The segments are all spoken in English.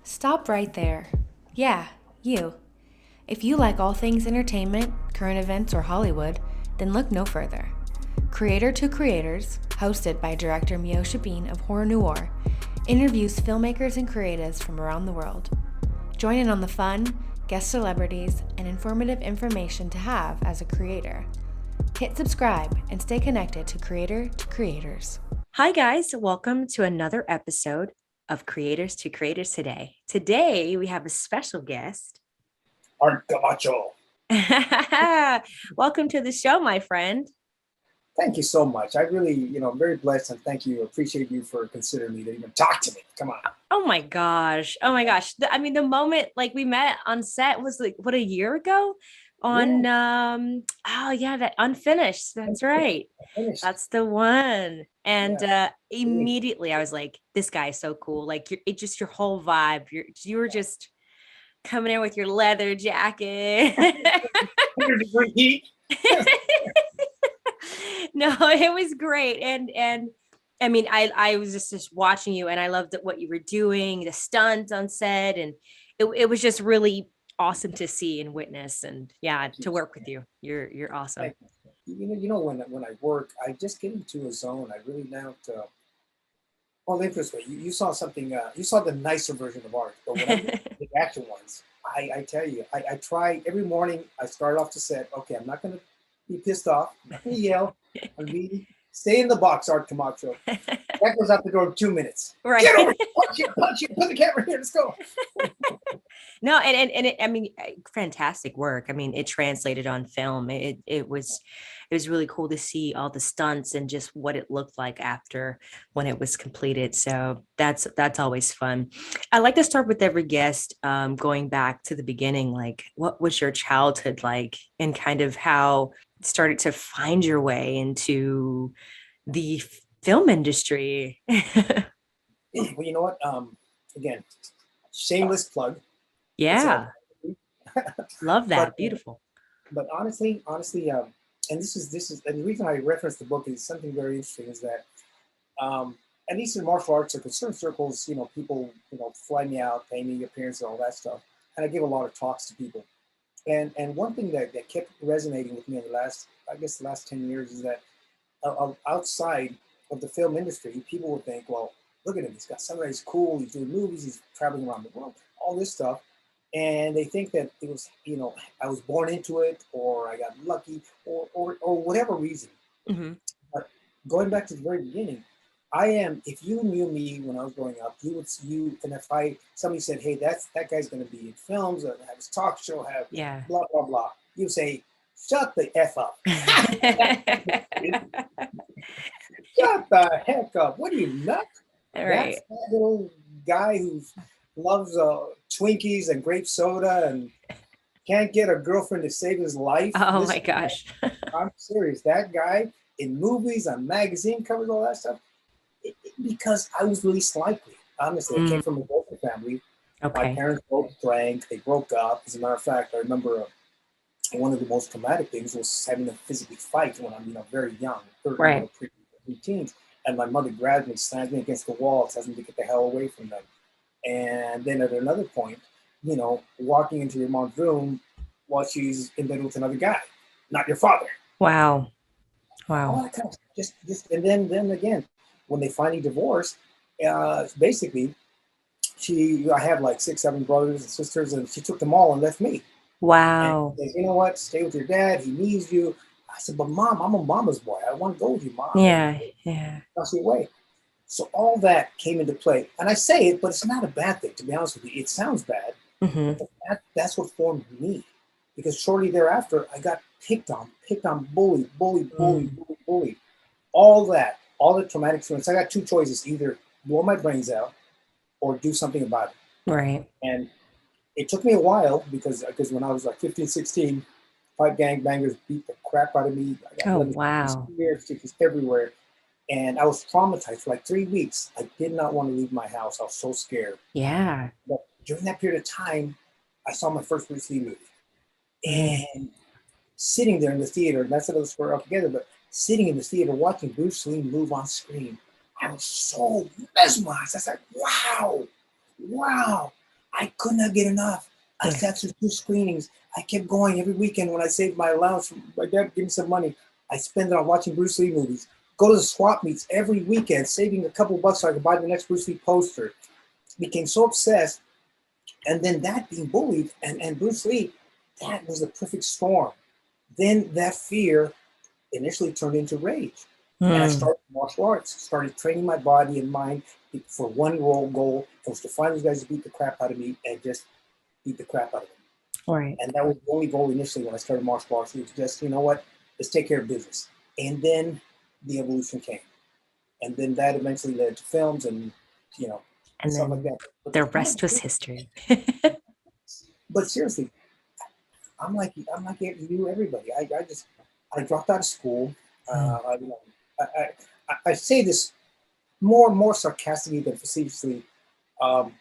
Stop right there. Yeah, you. If you like all things entertainment, current events, or Hollywood, then look no further. Creator to Creators, hosted by director Meosha of Horror Noir, interviews filmmakers and creatives from around the world. Join in on the fun, guest celebrities, and informative information to have as a creator. Hit subscribe and stay connected to Creator to Creators. Hi, guys. Welcome to another episode of Creators to Creators today. Today, we have a special guest. Camacho. Welcome to the show, my friend. Thank you so much. I really, I'm very blessed and thank you. Appreciate you for considering me to even talk to me. Come on. Oh my gosh. Oh my gosh. The moment like we met on set was like what, a year ago Yeah, on oh yeah, that Unfinished. That's right. finished. That's the one. And Yeah. Really. immediately I was like, this guy is so cool. Like it just your whole vibe. You were just coming in with your leather jacket. 100-degree heat. No, it was great. And I mean, I was just watching you and I loved what you were doing, the stunts on set, and it was just really awesome to see and witness, and yeah, Thank you. to work with you. You're awesome. Thank you. When I work, I just get into a zone. I really now, well, interesting. You saw something, you saw the nicer version of art, but when I'm doing the action ones, I tell you, I try every morning. I start off the set. Okay, I'm not going to be pissed off. I'm not going to yell. I'm really stay in the box, Art Camacho. That goes out the door in 2 minutes. Right. Get over, punch it, put the camera here. Let's go. No, and it, I mean, fantastic work. I mean, it translated on film. It was really cool to see all the stunts and just what it looked like after when it was completed. So that's always fun. I like to start with every guest, going back to the beginning. Like, what was your childhood like, and kind of how you started to find your way into the film industry. Well, you know what? Again, shameless plug. It's an Yeah, opportunity. love but that. Beautiful. but honestly, and this is and the reason I reference the book is something very interesting is that um, at least in martial arts or certain circles, people fly me out, pay me appearance, and all that stuff, and I give a lot of talks to people. And one thing that kept resonating with me in the last, I guess, the last 10 years is that outside of the film industry, people would think, well, look at him, he's got somebody, he's cool, he's doing movies, he's traveling around the world, all this stuff, and they think that it was, I was born into it, or I got lucky, or whatever reason. Mhm. But going back to the very beginning, I am. If you knew me when I was growing up, and if somebody said, "Hey, that guy's going to be in films, or have his talk show, have Yeah. blah blah blah," you say, "Shut the f up! Shut the heck up! What are you nuts? All right. That's that little guy who loves Twinkies and grape soda and can't get a girlfriend to save his life. Oh my Listen, gosh. I'm serious. That guy in movies, on magazine covers, all that stuff. Because I was really likely. Honestly, I came Mm, from a broken family. My okay. parents both drank. They broke up. As a matter of fact, I remember one of the most traumatic things was having to physically fight when I'm, very young, Right. pre-teens. And my mother grabbed me, slammed me against the wall, tells me to get the hell away from them. And then at another point, walking into your mom's room while she's in bed with another guy, not your father. Wow. All Wow. that kind of just and then again, when they finally divorced, basically I have like 6, 7 brothers and sisters, and she took them all and left me. And Wow. she said, you know what? Stay with your dad. He needs you. I said, but mom, I'm a mama's boy. I want to go with you, mom. And Yeah. Yeah. pass away. So all that came into play. And I say it, but it's not a bad thing, to be honest with you. It sounds bad, Hmm. but that's what formed me. Because shortly thereafter, I got picked on, Mm, bullied. All that, all the traumatic experience. I got two choices: either blow my brains out or do something about it. right. And it took me a while because when I was like 15, 16, five gangbangers beat the crap out of me. I got Oh, bloody wow. stitches everywhere. And I was traumatized for like 3 weeks. I did not want to leave my house. I was so scared. Yeah. But during that period of time, I saw my first Bruce Lee movie. Mm, And sitting there in the theater, and that's another story altogether, but sitting in the theater watching Bruce Lee move on screen, I was so mesmerized. I said, wow, wow. I could not get enough. I sat through 2 screenings. I kept going every weekend when I saved my allowance from my dad gave me some money. I spend it on watching Bruce Lee movies. Go to the swap meets every weekend, saving a couple bucks so I could buy the next Bruce Lee poster. Became so obsessed. And then that being bullied and Bruce Lee, that was the perfect storm. Then that fear initially turned into rage. And I Mm, started martial arts, started training my body and mind for one goal. It was to find those guys to beat the crap out of me and just beat the crap out of them. right. And that was the only goal initially when I started martial arts. It was just, you know what, let's take care of business. And then the evolution came. And then that eventually led to films and, you know, And stuff like then that. But the the thing rest was is, history. but seriously, I'm like you, everybody. I dropped out of school. Mm, You know, I say this more sarcastically than facetiously, um,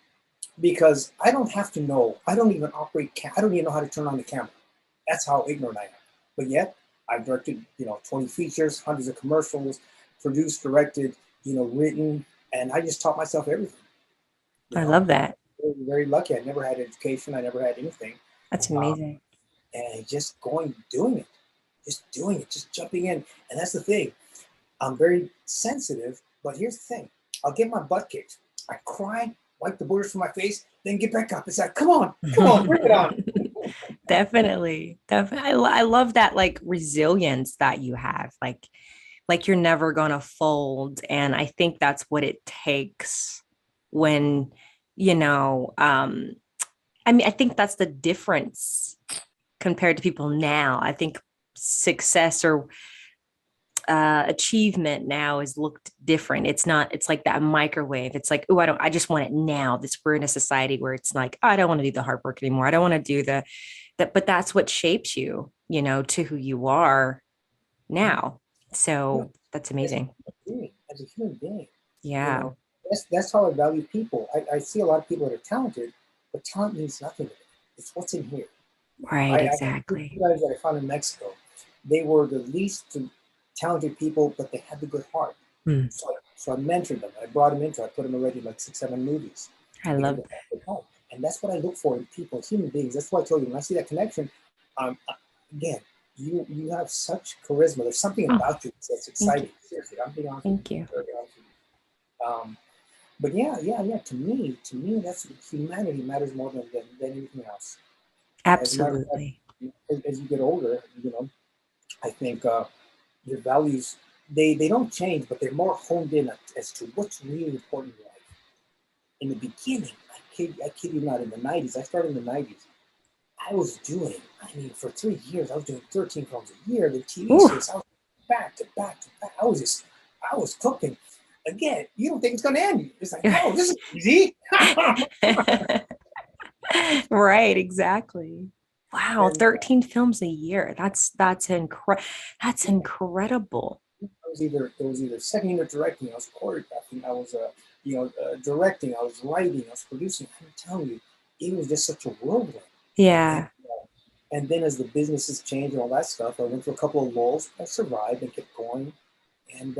because I don't have to know. I don't even operate. I don't even know how to turn on the camera. That's how ignorant I am. But yet, I've directed 20 features, hundreds of commercials, produced, directed, written, and I just taught myself everything. I love that. Very, very lucky. I never had education. I never had anything. That's Um, amazing. and just doing it, just jumping in. And that's the thing. I'm very sensitive, but here's the thing. I'll get my butt kicked. I cry, wipe the borders from my face, then get back up. It's like, come on, bring it on. Definitely. Definitely. I love that like resilience that you have. Like you're never gonna fold. And I think that's what it takes when, you know, I mean, I think that's the difference compared to people now. I think success or achievement now is looked different. It's not, it's like that microwave. It's like, oh, I just want it now. This we're in a society where it's like, oh, I don't want to do the hard work anymore. I don't want to do that, but that's what shapes you, to who you are now. You know, So that's as a amazing. human being, you Yeah. know, that's how I value people. I see a lot of people that are talented, but talent means nothing to me. It's what's in here. Right. I had two Exactly. guys that I found in Mexico. They were the least talented people, but they had the good heart. Mm, So I mentored them. I brought them into. I put them already in like 6, 7 movies I because love they had good heart. And that's what I look for in people, human beings. That's why I told you when I see that connection. Again, you have such charisma. There's something that. Oh, about you that's thank you. exciting. Seriously, I'm being honest with you. Thank you. Very honest with you. But yeah. To me, that's humanity matters more than anything else. As a matter of fact, Absolutely. as you get older, I think your values they don't change, but they're more honed in as to what's really important in life. In the beginning, I kid you not, in the '90s, I started in the '90s. I was doing, I mean, for 3 years, I was doing 13 films a year. The TV Ooh. series, I was back to back to back. I was cooking. Again, you don't think it's gonna end. It's like, no, this is easy. Right, exactly. Wow, And 13 films a year. That's incredible. it was either second unit directing, I was choreographing, I was directing, I was writing, I was producing. I'm telling you, it was just such a whirlwind. And Yeah. and then as the businesses changed and all that stuff, I went through a couple of lulls. I survived and kept going. And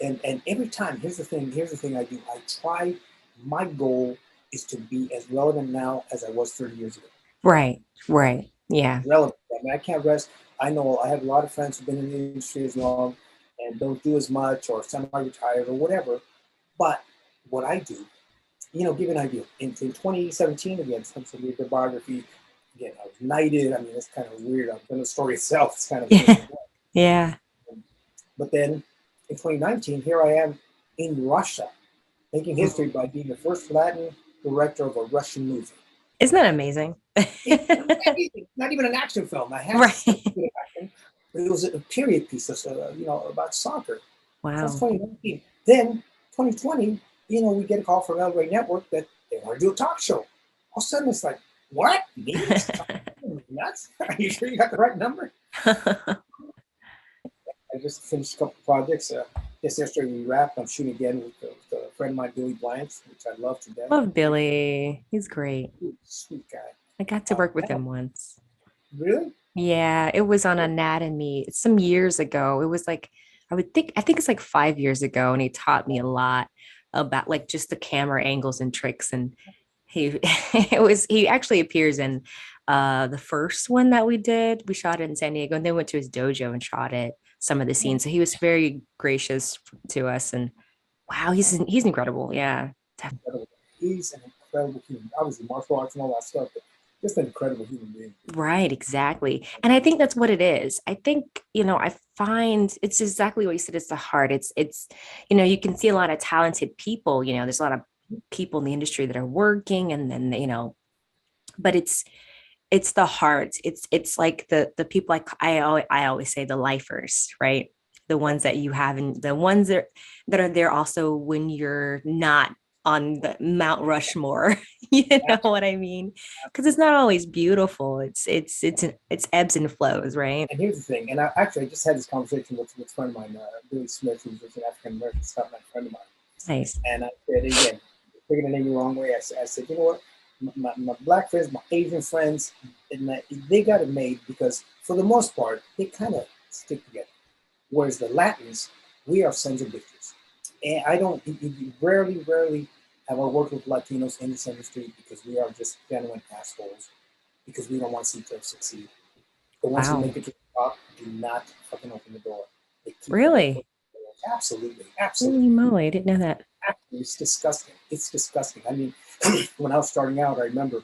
and every time, here's the thing I do. I try. My goal is to be as relevant now as I was 30 years ago. Right. Right. Yeah. Relevant. I mean, I can't rest. I know I have a lot of friends who've been in the industry as long and don't do as much or semi-retired or whatever. But what I do, give an idea. In 2017, again, some weird biography. Again, I was knighted. I mean, it's kind of weird. The story itself is kind of Yeah. interesting. Yeah. But then in 2019, here I am in Russia, making history by Mm. being the first Latin director of a Russian movie. Isn't that amazing? Not even an action film. I had some Right. bit of action, but it was a period piece, about soccer. So that's Wow. 2019. Then 2020, we get a call from LA Network that they want to do a talk show. All of a sudden, it's like, what? Me? Nuts? Are you sure you got the right number? I just finished a couple projects. Just yesterday we wrapped. I'm shooting again with a friend of mine, Billy Blanks, which I love to death. Love Billy. He's great. Sweet guy. I got to work with Yeah, him once. really? Yeah, it was on Anatomy some years ago. It was like, I think it's like 5 years ago, and he taught me a lot about like just the camera angles and tricks. And He he actually appears in the first one that we did. We shot it in San Diego and then went to his dojo and shot it, some of the scenes. So he was very gracious to us and wow, he's incredible. Yeah. Incredible. He's an incredible human. Obviously, martial arts and all that stuff, but just an incredible human being. Right, exactly. And I think that's what it is. I think, I find it's exactly what you said. It's the heart. You can see a lot of talented people, there's a lot of people in the industry that are working and then, but it's the heart. It's like the people like I always say the lifers, right? The ones that you have and the ones that are there also when you're not on the Mount Rushmore. You know what I mean? Because it's not always beautiful. It's ebbs and flows, right? And here's the thing, and I just had this conversation with a friend of mine, Billy Smith, who's an African American stuntman friend of mine. Nice. And I said, again, taking it in the wrong way, I said, you know what? My black friends, my Asian friends, and they got it made because for the most part, they kind of stick together. Whereas the Latins, we are sons of bitches. And I don't, rarely have I worked with Latinos in this industry because we are just genuine assholes because we don't want to see each other succeed. The ones who Wow. make it to the top do not fucking open the door. They keep Really? absolutely, Holy absolutely. moly, I didn't know that. It's disgusting. It's disgusting. I mean, when I was starting out, I remember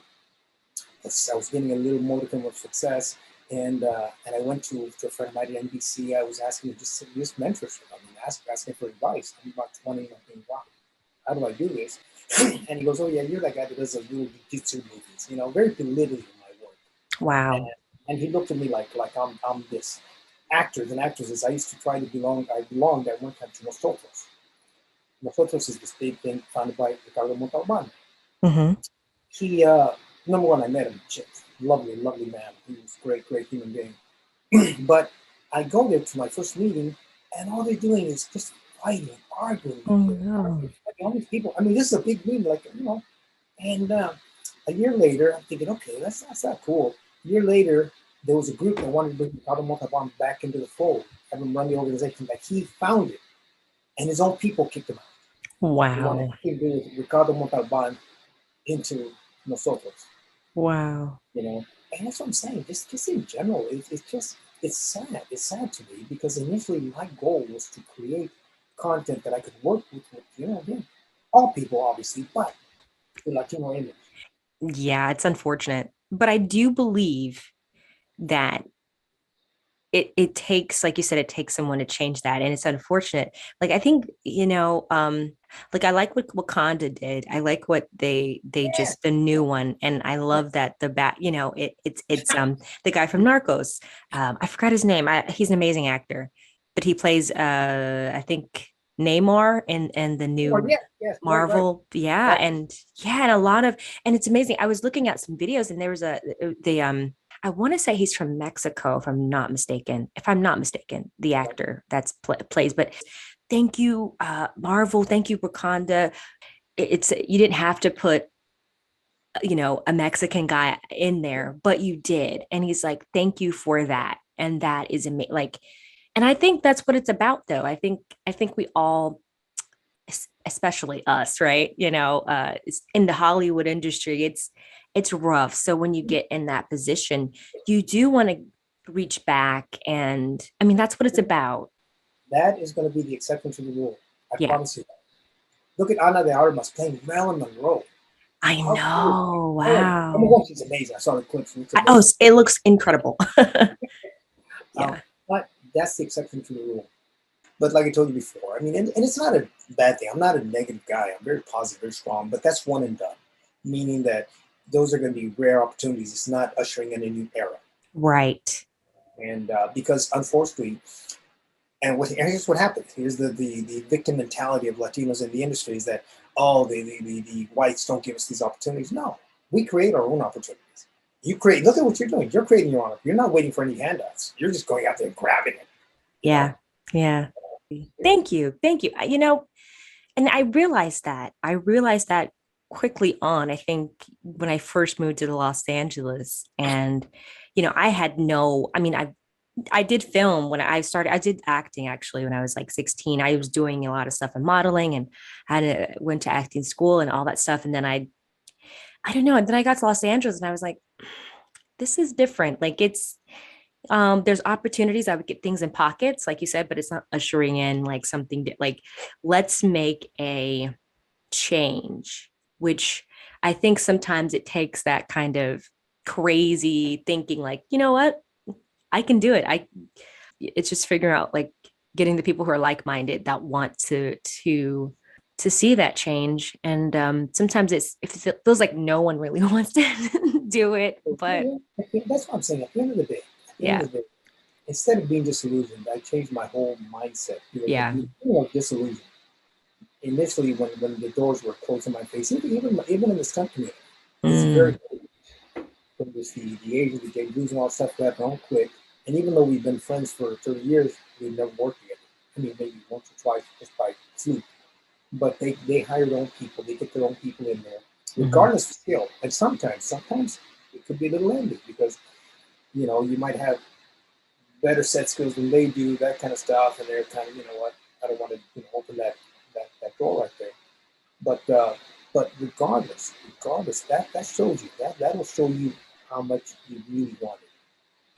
I was getting a little modicum of success, and I went to a friend of mine at NBC. I was asking him just mentorship. I mean, asking for advice. I'm about 20, and I'm thinking, wow, how do I do this? And he goes, oh yeah, you're that guy that does those little jitsu movies, very belittling my work. And, Wow. and he looked at me like I'm this. Actors and actresses, I used to try to belong. I belonged at one time to Nosotros. Nosotros is this big thing founded by Ricardo Montalban. Mm-hmm. He, number one, I met him, lovely, lovely man. He was a great human being. But I go there to my first meeting, and all they're doing is just fighting, arguing, Oh no. all these people. I mean, this is a big meeting, And a year later, I'm thinking, okay, that's not cool. A year later, there was a group that wanted to bring Ricardo Montalban back into the fold, have him run the organization that he founded, and his own people kicked him out. They wanted Wow. to bring Ricardo Montalban into nosotros, Wow. And that's what I'm saying. Just in general, it's sad. It's sad to me because initially my goal was to create content that I could work with again, all people obviously, but the Latino image. Yeah, it's unfortunate. But I do believe that it takes, like you said, it takes someone to change that. And it's unfortunate. Like I think, like I like what Wakanda did. I like what they Yeah, just the new one. And I love that the bat, it's the guy from Narcos. I forgot his name. He's an amazing actor, but he plays I think Namor in the or new yeah, yes, right. Marvel. Yeah. Right. And a lot of, and it's amazing. I was looking at some videos and there was I want to say he's from Mexico, if I'm not mistaken. If I'm not mistaken, the actor that's plays. But thank you, Marvel. Thank you, Wakanda. It's you didn't have to put a Mexican guy in there, but you did, and he's like, thank you for that, and that is amazing. Like, and I think that's what it's about, though. I think we all especially us, right? In the Hollywood industry, it's rough. So when you get in that position, you do want to reach back, and I mean that's what it's about. That is going to be the exception to the rule. I Yeah, promise you. Look at Ana de Armas playing Marilyn Monroe. I How cool! know. Oh my Wow. gosh, it's amazing. I saw the clips. And it's Oh, amazing. it looks incredible. Um, Yeah. but that's the exception to the rule. But like I told you before, I mean, and it's not a bad thing. I'm not a negative guy. I'm very positive, very strong. But that's one and done, meaning that those are going to be rare opportunities. It's not ushering in a new era. Right. And because unfortunately, and here's what happens. Here's the victim mentality of Latinos in the industry is that, oh, the whites don't give us these opportunities. No, we create our own opportunities. You create, look at what you're doing. You're creating your own. You're not waiting for any handouts. You're just going out there and grabbing it. You know, Yeah. Yeah. Thank you. Thank you. And I realized that quickly on. I think when I first moved to Los Angeles, and I had no. I mean, I did film when I started. I did acting actually when I was like 16. I was doing a lot of stuff in modeling and went to acting school and all that stuff. And then I don't know. And then I got to Los Angeles and I was like, this is different. Like it's there's opportunities. I would get things in pockets, like you said, but it's not ushering in like something like let's make a change, which I think sometimes it takes that kind of crazy thinking, like, you know what, I can do it. It's just figuring out like getting the people who are like-minded that want to see that change. And sometimes it feels like no one really wants to do it, but That's what I'm saying. At the end of the day, yeah, instead of being disillusioned, I changed my whole mindset. yeah. The feeling of disillusion initially when the doors were closed in my face, even in the stunt community, it's very Mm, when there's the age of the game, losing all stuff that don't quit. And even though we've been friends for 30 years, we've never worked together. I mean, maybe once or twice just by fluke. But they hire their own people. They get their own people in there, mhm, regardless of skill. And sometimes it could be a little envy because you might have better set skills than they do, that kind of stuff, and they're kind of what, I don't want to open that door right there. But regardless, that shows you that'll show you how much you really want it,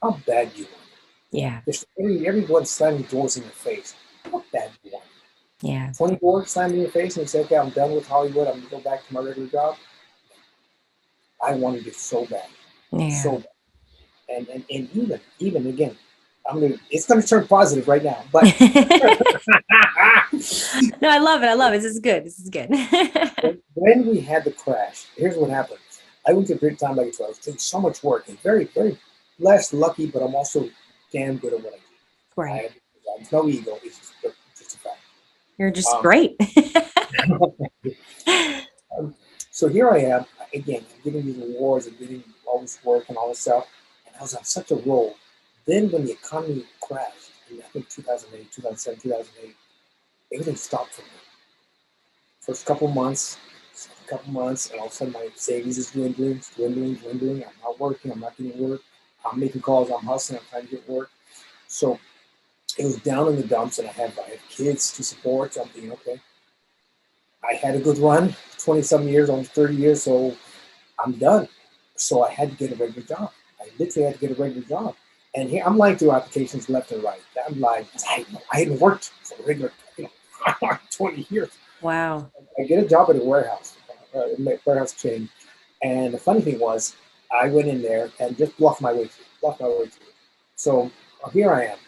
how bad you want yeah, it. Just everyone slamming doors in your face. How bad you want yeah, it. 20 doors slammed in your face, and you say, "Okay, I'm done with Hollywood. I'm gonna go back to my regular job." I wanted it so bad, yeah. so bad. And even again, it's gonna turn positive right now, but. No, I love it. I love it. This is good. This is good. When we had the crash, here's what happened. I went to a great time like it was. I was doing so much work and very, very blessed, lucky, but I'm also damn good at what I do. Right. It's no ego. It's just a fact. You're just Um, great. um, so here I am again. I'm getting these awards and getting all this work and all this stuff, and I was on such a roll. Then when the economy crashed in I think 2008, 2007, 2008, everything stopped for me. First couple months, and all of a sudden my savings is dwindling. I'm not working. I'm not getting work. I'm making calls. I'm hustling. I'm trying to get work. So it was down in the dumps, and I had kids to support. So I'm thinking, okay, I had a good run, 20 some years, almost 30 years. So I'm done. So I had to get a regular job. I literally had to get a regular job. And here I'm lying through applications left and right. I'm lying. I hadn't worked for a regular, 20 years. Wow. I get a job at a warehouse chain. And the funny thing was, I went in there and just bluffed my way through. So here I am.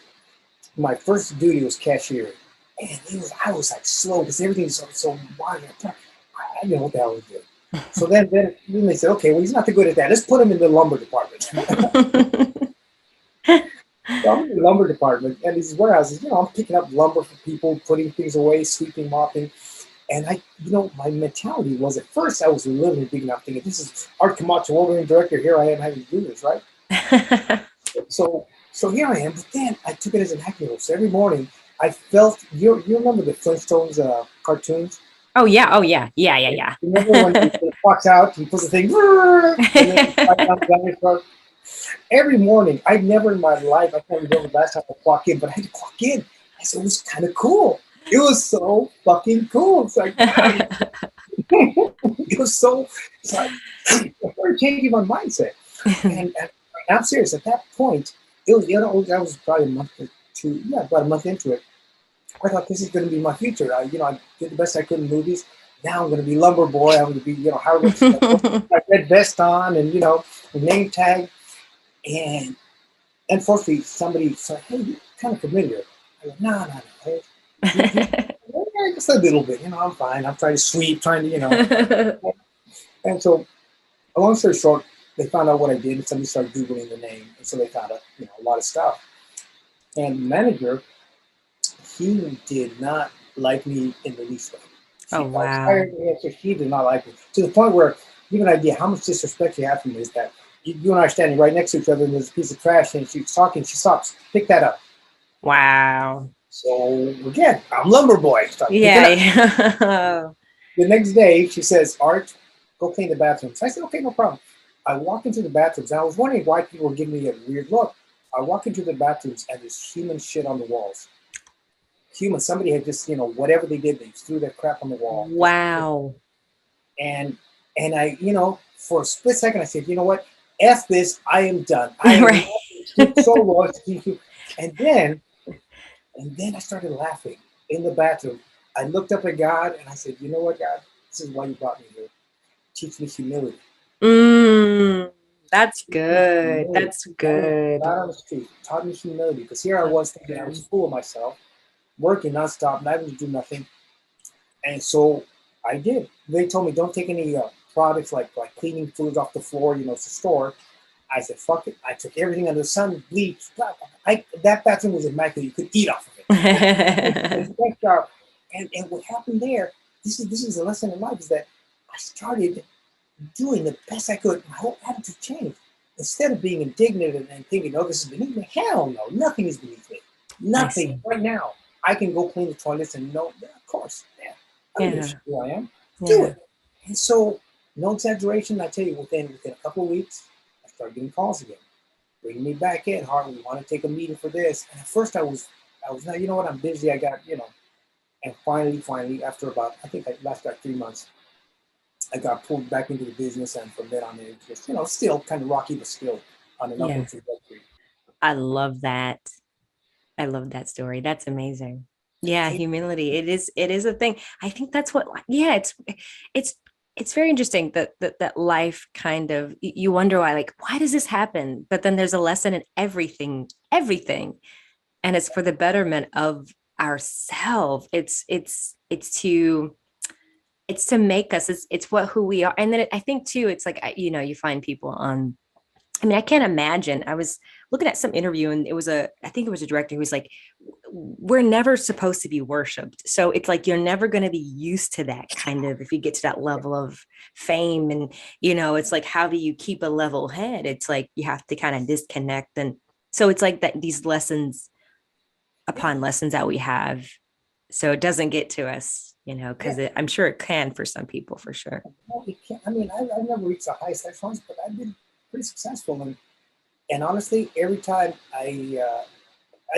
My first duty was cashiering, and I was like slow because everything's so wild. I didn't know what the hell I was doing. So then they said, okay, well he's not too good at that. Let's put him in the lumber department. So I'm in the lumber department, and these warehouses, I'm picking up lumber for people, putting things away, sweeping, mopping. And my mentality was at first I was literally thinking, I'm thinking, this is Art Camacho, Wolverine director. Here I am having to do this, right? So here I am. But then I took it as an acting role. So every morning I felt, you remember the Flintstones cartoons? Oh yeah. Oh yeah. Yeah. Yeah. Remember when he walks out, he puts the thing, and then he down his throat? Every morning, I'd never in my life, I can't remember the last time I clocked in, but I had to clock in. I said, it was kind of cool. It was so fucking cool. It's like, wow. It was so, I started changing my mindset. And I'm serious. At that point, that was probably a month or two, yeah, about a month into it. I thought this is going to be my future. I did the best I could in movies. Now I'm going to be lumber boy. I'm going to be, Howard, my red vest on, and a name tag. And unfortunately, somebody said, "Hey, you're kind of familiar." I go, "No. Hey, just a little bit. I'm fine. I'm trying to sweep, And so, a long story short, they found out what I did, and somebody started googling the name, and so they found out, a lot of stuff. And the manager, he did not like me in the least way. Oh She thought I was wow. hired me, so he did not like me to the point where, give an idea how much disrespect you have for me is that you and I are standing right next to each other, and there's a piece of trash, and she's talking. She stops, pick that up. Wow. So again, I'm lumber boy. Start picking Yeah. up. Yeah. The next day, she says, "Art, go clean the bathrooms." I said, "Okay, no problem." I walk into the bathrooms, and I was wondering why people were giving me a weird look. I walk into the bathrooms, and there's human shit on the walls. Somebody had just, whatever they did, they threw that crap on the wall. Wow. And and I, for a split second, I said, you know what? F this. I am done. I am Right. not get so lost. And then I started laughing in the bathroom. I looked up at God and I said, you know what, God? This is why you brought me here. Teach me humility. Mm, that's Teach me good. humility. That's That is good. God on the street. Taught me humility. Because here I That's was thinking I was good. full of myself, working nonstop, not able to do nothing. And so I did. They told me don't take any products like cleaning fluids off the floor, it's a store. I said, fuck it. I took everything under the sun, bleach. That bathroom was immaculate. You could eat off of it. And what happened there, this is a lesson in life, is that I started doing the best I could. My whole attitude changed. Instead of being indignant and thinking, oh, this is beneath me, hell no, nothing is beneath me. I Nothing. see. Right now, I can go clean the toilets and know, yeah, of course, yeah, I don't give a Yeah. shit who I am. Do Yeah. it. And so, no exaggeration, I tell you, within a couple of weeks, I started getting calls again. Bring me back in, Harley. We want to take a meeting for this. And at first I was not, you know what, I'm busy. I got, and finally, after about, I think I last got 3 months, I got pulled back into the business, and from then on, it just, still kind of rocky, but still on an Yeah. upward trajectory. I love that. I love that story. That's amazing. Yeah, It, humility. It is a thing. I think that's what, yeah, it's it's very interesting that life kind of, you wonder why, like, why does this happen? But then there's a lesson in everything. And it's for the betterment of ourselves. It's to make us, it's what who we are. And then I think too, it's like, you find people on, I mean, I can't imagine. I was looking at some interview and I think it was a director who was like, we're never supposed to be worshiped. So it's like, you're never going to be used to that kind of, if you get to that level of fame. And, it's like, how do you keep a level head? It's like, you have to kind of disconnect. And so it's like that, these lessons yeah, upon lessons that we have. So it doesn't get to us, yeah. because I'm sure it can for some people, for sure. No, it can't. I mean, I've never reached the highest echelons, but I've been pretty successful. And honestly, every time I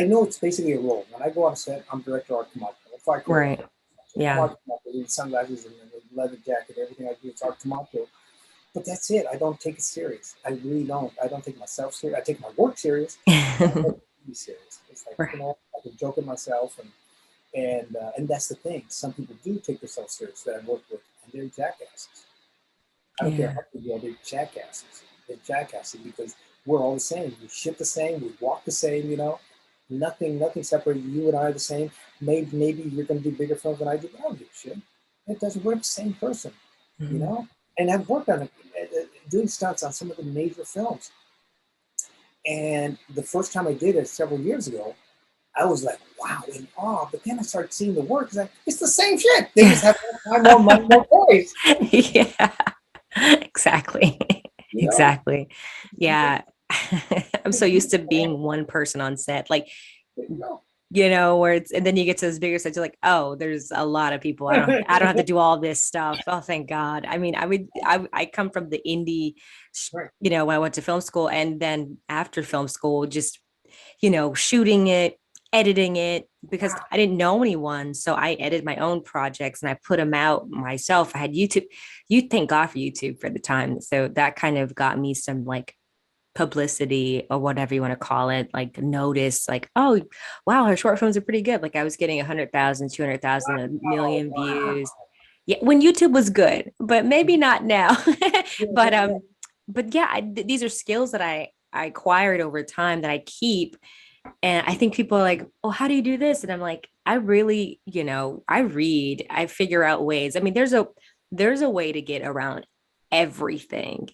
know it's basically a role. When I go on set, I'm director Art Camacho. If I choreograph, Right. so I'm Yeah. Art Camacho with sunglasses and the leather jacket, everything I do, it's Art Camacho. But that's it. I don't take it serious. I really don't. I don't take myself serious. I take my work serious, but I don't take it serious. It's like, Right. I can joke at myself, and that's the thing. Some people do take themselves serious that I've worked with, and they're jackasses. I don't care Yeah. how they are, they're jackasses. They're jackasses because we're all the same. We shit the same. We walk the same. Nothing separates you and I are the same. Maybe you're going to do bigger films than I do, but I don't give a shit. It doesn't. We're the same person, you Mhm. know. And I've worked on doing stunts on some of the major films. And the first time I did it several years ago, I was like, wow, in awe. But then I started seeing the work. It's like, it's the same shit. They just have more time, more money, more toys. Yeah, exactly. You know? Exactly. Yeah. I'm so used to being one person on set. Like, You know? where it's, and then you get to this bigger set, you're like, oh, there's a lot of people. I don't have to do all this stuff. Oh, thank God. I mean, I come from the indie, Right. when I went to film school, and then after film school, just, shooting it, editing it, because I didn't know anyone. So I edited my own projects and I put them out myself. I had YouTube. You thank God for YouTube for the time. So that kind of got me some like publicity, or whatever you want to call it, like notice, like, oh, wow, her short films are pretty good. Like I was getting 100,000, 200,000, a Oh, million wow. views. Yeah, when YouTube was good, but maybe not now. Yeah, but yeah, yeah. yeah, these are skills that I acquired over time that I keep. And I think people are like, oh, how do you do this? And I'm like, I really, I read, I figure out ways. I mean, there's a way to get around everything.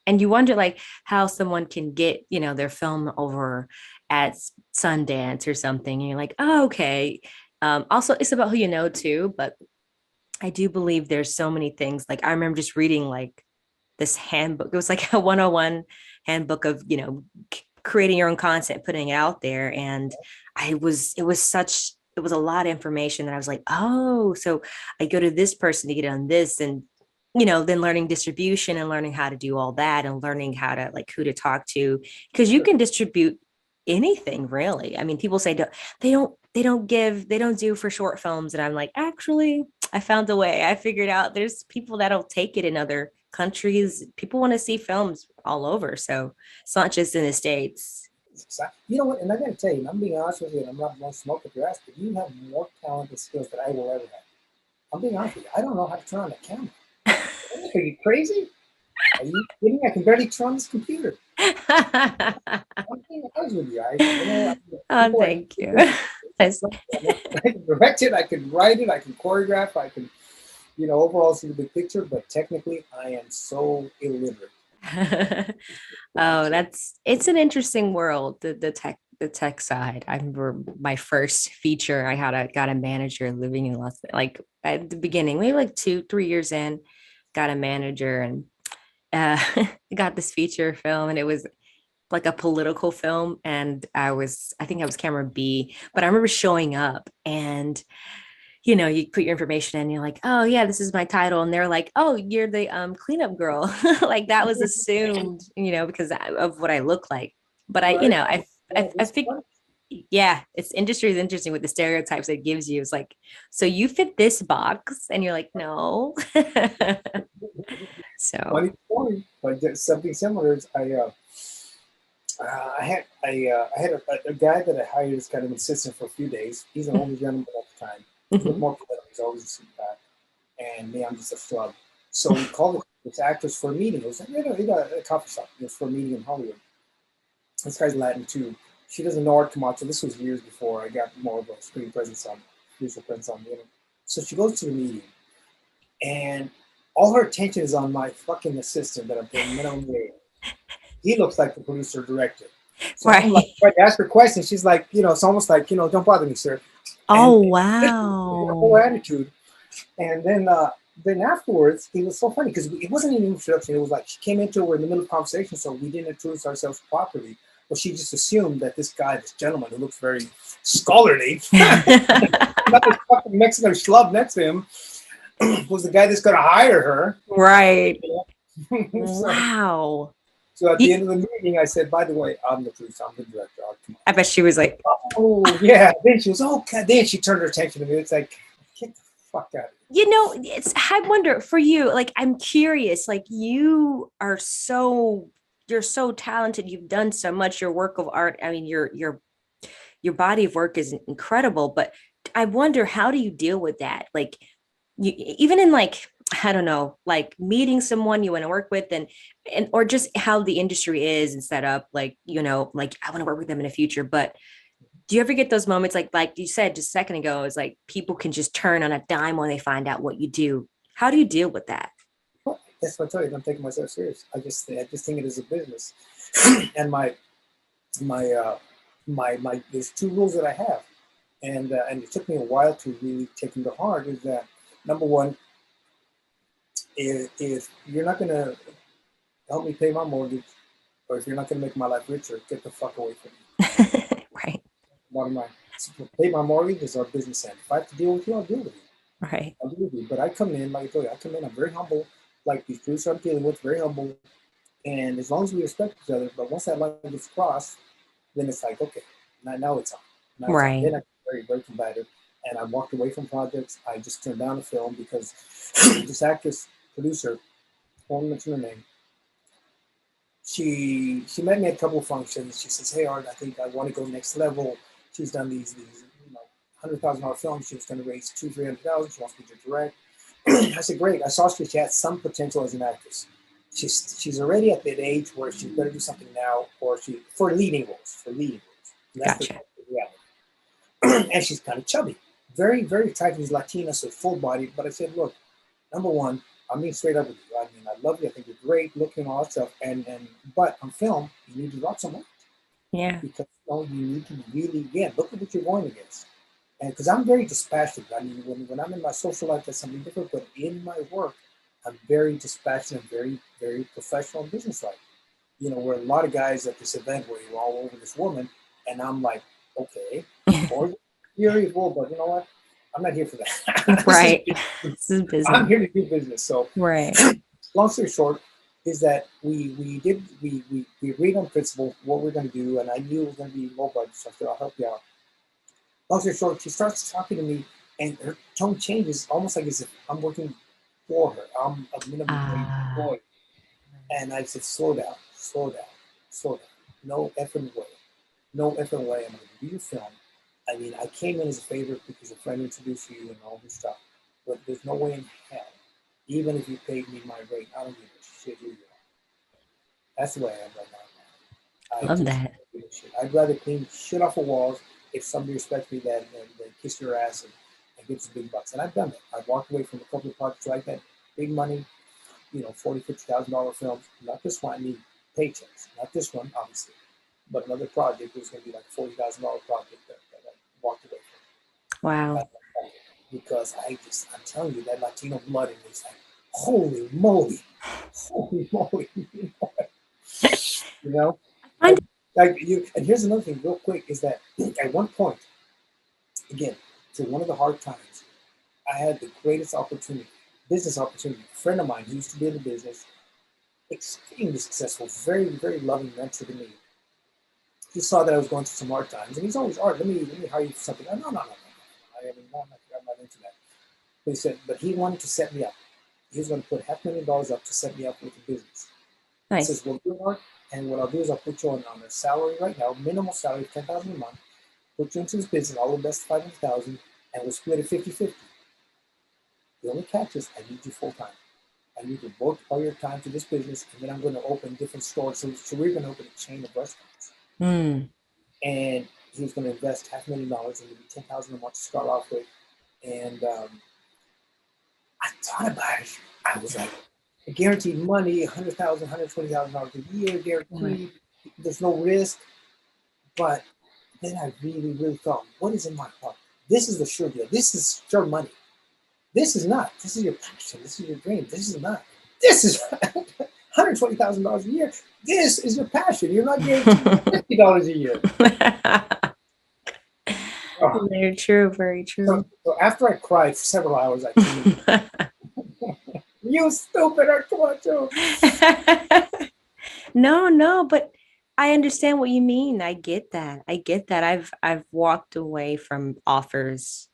And you wonder like how someone can get, their film over at Sundance or something. And you're like, oh, okay. Also, it's about who you know too. But I do believe there's so many things. Like I remember just reading like this handbook. It was like a 101 handbook of, creating your own content, putting it out there. And it was a lot of information that I was like, oh, so I go to this person to get on this. And, then learning distribution and learning how to do all that and learning how to like who to talk to, because you can distribute anything really. I mean, people say they don't do for short films. And I'm like, actually, I found a way. I figured out there's people that'll take it in other countries. People want to see films all over. So it's not just in the States. You know what? And I got to tell you, and I'm being honest with you, and I'm not blowing smoke up your ass, but you have more talent and skills than I will ever have. I'm being honest with you. I don't know how to turn on the camera. Are you crazy? Are you kidding? I can barely turn on this computer. I'm being honest with you. Oh, thank you. I can direct it, I can write it, I can choreograph, I can, overall see the big picture, but technically I am so illiterate. Oh, it's an interesting world, the tech side. I remember my first feature, got a manager living in like at the beginning, maybe like 2, 3 years in, got a manager and got this feature film and it was like a political film. And I think I was camera B, but I remember showing up and you put your information in, you're like, oh yeah, this is my title. And they're like, oh, you're the cleanup girl. Like that was assumed, because of what I look like. But Right. I think, yeah, industry is interesting with the stereotypes it gives you. It's like, so you fit this box, and you're like, no. So, Funny story, but something similar is I had a guy that I hired as kind of an assistant for a few days. He's an older gentleman at the time. He looked more political. He's always a suit back. And me, I'm just a schlub. So we called this actress for a meeting. It was like, a coffee shop. It was for a meeting in Hollywood. This guy's Latin too. She doesn't know Art Camacho. This was years before I got more of a screen presence visual presence on the internet. So she goes to the meeting, and all her attention is on my fucking assistant that I'm paying minimum wage. He looks like the producer director. So right. I'm like, trying to ask her questions. She's like, it's almost like, don't bother me, sir. Oh, and wow. Her whole attitude. And then afterwards, it was so funny because it wasn't an introduction. It was like she came into, we're in the middle of conversation, so we didn't introduce ourselves properly. But she just assumed that this gentleman who looks very scholarly, not this fucking Mexican schlub next to him, was the guy that's going to hire her. Right. So, wow. So at the end of the meeting, I said, by the way, I'm the producer, I'm the director. I bet she was like, oh, yeah. Then she was, okay. Then she turned her attention to me. It's like, get the fuck out of here. I wonder for you, like, I'm curious, like you're so talented. You've done so much, your work of art. I mean, your body of work is incredible, but I wonder, how do you deal with that? Like even in like, I don't know, like meeting someone you want to work with and or just how the industry is and set up, like, like I want to work with them in the future. But do you ever get those moments like you said just a second ago, is like people can just turn on a dime when they find out what you do? How do you deal with that? Well, that's what I tell you. I'm taking myself serious. I just think it is a business. And my there's two rules that I have, and it took me a while to really take them to heart. Is that number one, if you're not going to help me pay my mortgage, or if you're not going to make my life richer, get the fuck away from me. Right. Bottom line, pay my mortgage is our business end. If I have to deal with you, I'll deal with you. Right. I'll deal with you. But I come in, like I told you, I'm very humble. Like these producers I'm dealing with, very humble. And as long as we respect each other, but once that line gets crossed, then it's like, okay, now it's on. Right. Then I'm very, very combative. And I walked away from projects. I just turned down a film because this actress, producer, I won't mention her name, she met me at a couple of functions. She says, hey, Art, I think I want to go next level. She's done these $100,000 films. She was going to raise $200,000-300,000. She wants me to direct. I said, great. I saw she had some potential as an actress. She's already at that age where she better do something now, or for leading roles. And that's Gotcha. the reality. And she's kind of chubby, very, very attractive. She's Latina, so full bodied. But I said, look, number one, I'm being straight up with you. I mean, I love you. I think you're great looking, all that stuff. But on film, you need to drop some weight. Yeah. Because you need to really, again, look at what you're going against. And because I'm very dispassionate. I mean, when I'm in my social life, that's something different. But in my work, I'm very dispassionate, very, very professional and business-like. Where a lot of guys at this event where you're all over this woman, and I'm like, okay, or you're evil, but you know what? I'm not here for that. Right. This is business. I'm here to do business. So, right. Long story short is that we agreed on principle what we're going to do, and I knew it was going to be low budget, so I said I'll help you out. Long story short, she starts talking to me and her tone changes almost like as if I'm working for her. I'm a minimum wage employee. And I said, slow down, slow down, slow down. No effing way. No effing way I'm going to do your film. I mean, I came in as a favor because a friend introduced you and all this stuff. But there's no way in hell, even if you paid me my rate, I don't give a shit who you are. That's the way I am right now, man. I Love just that. don't give a shit. I'd rather clean shit off the walls if somebody respects me than kiss your ass and get some big bucks. And I've done that. I've walked away from a couple of projects like that, big money, $40,000, $50,000 films. Not this one, I mean paychecks. Not this one, obviously, but another project was going to be like $40,000 project that I walked away from. Wow. Because I'm telling you, that Latino blood in me is like, holy moly, holy moly, you know. I Like you, and here's another thing, real quick, is that at one point, again, through one of the hard times, I had the greatest opportunity, business opportunity. A friend of mine who used to be in the business, extremely successful, very, very loving mentor to me. He saw that I was going through some hard times, and he's always, Art, let me hire you for something. No. I mean, no, I'm not into that. But he said, but he wanted to set me up. He was going to put $500,000 up to set me up with the business. He nice. says, well, you know, and what I'll do is I'll put you on a salary right now, minimal salary, $10,000 a month. Put you into this business. I'll invest $500,000, and we'll split it 50-50. The only catch is I need you full time. I need to devote all your time to this business, and then I'm going to open different stores. So we're going to open a chain of restaurants. Mm. And he was going to invest $500,000 and maybe $10,000 a month to start off with. And I thought about it. I was like, guaranteed money, $100,000, $120,000 a year, guaranteed. There's no risk. But then I really, really thought, what is in my heart? This is the sure deal. This is sure money. This is not. This is your passion. This is your dream. This is not. This is $120,000 a year. This is your passion. You're not guaranteed $50 a year. Oh. Very true. Very true. So after I cried for several hours, I came you stupid Camacho. No, but I understand what you mean. I get that. I get that. I've walked away from offers,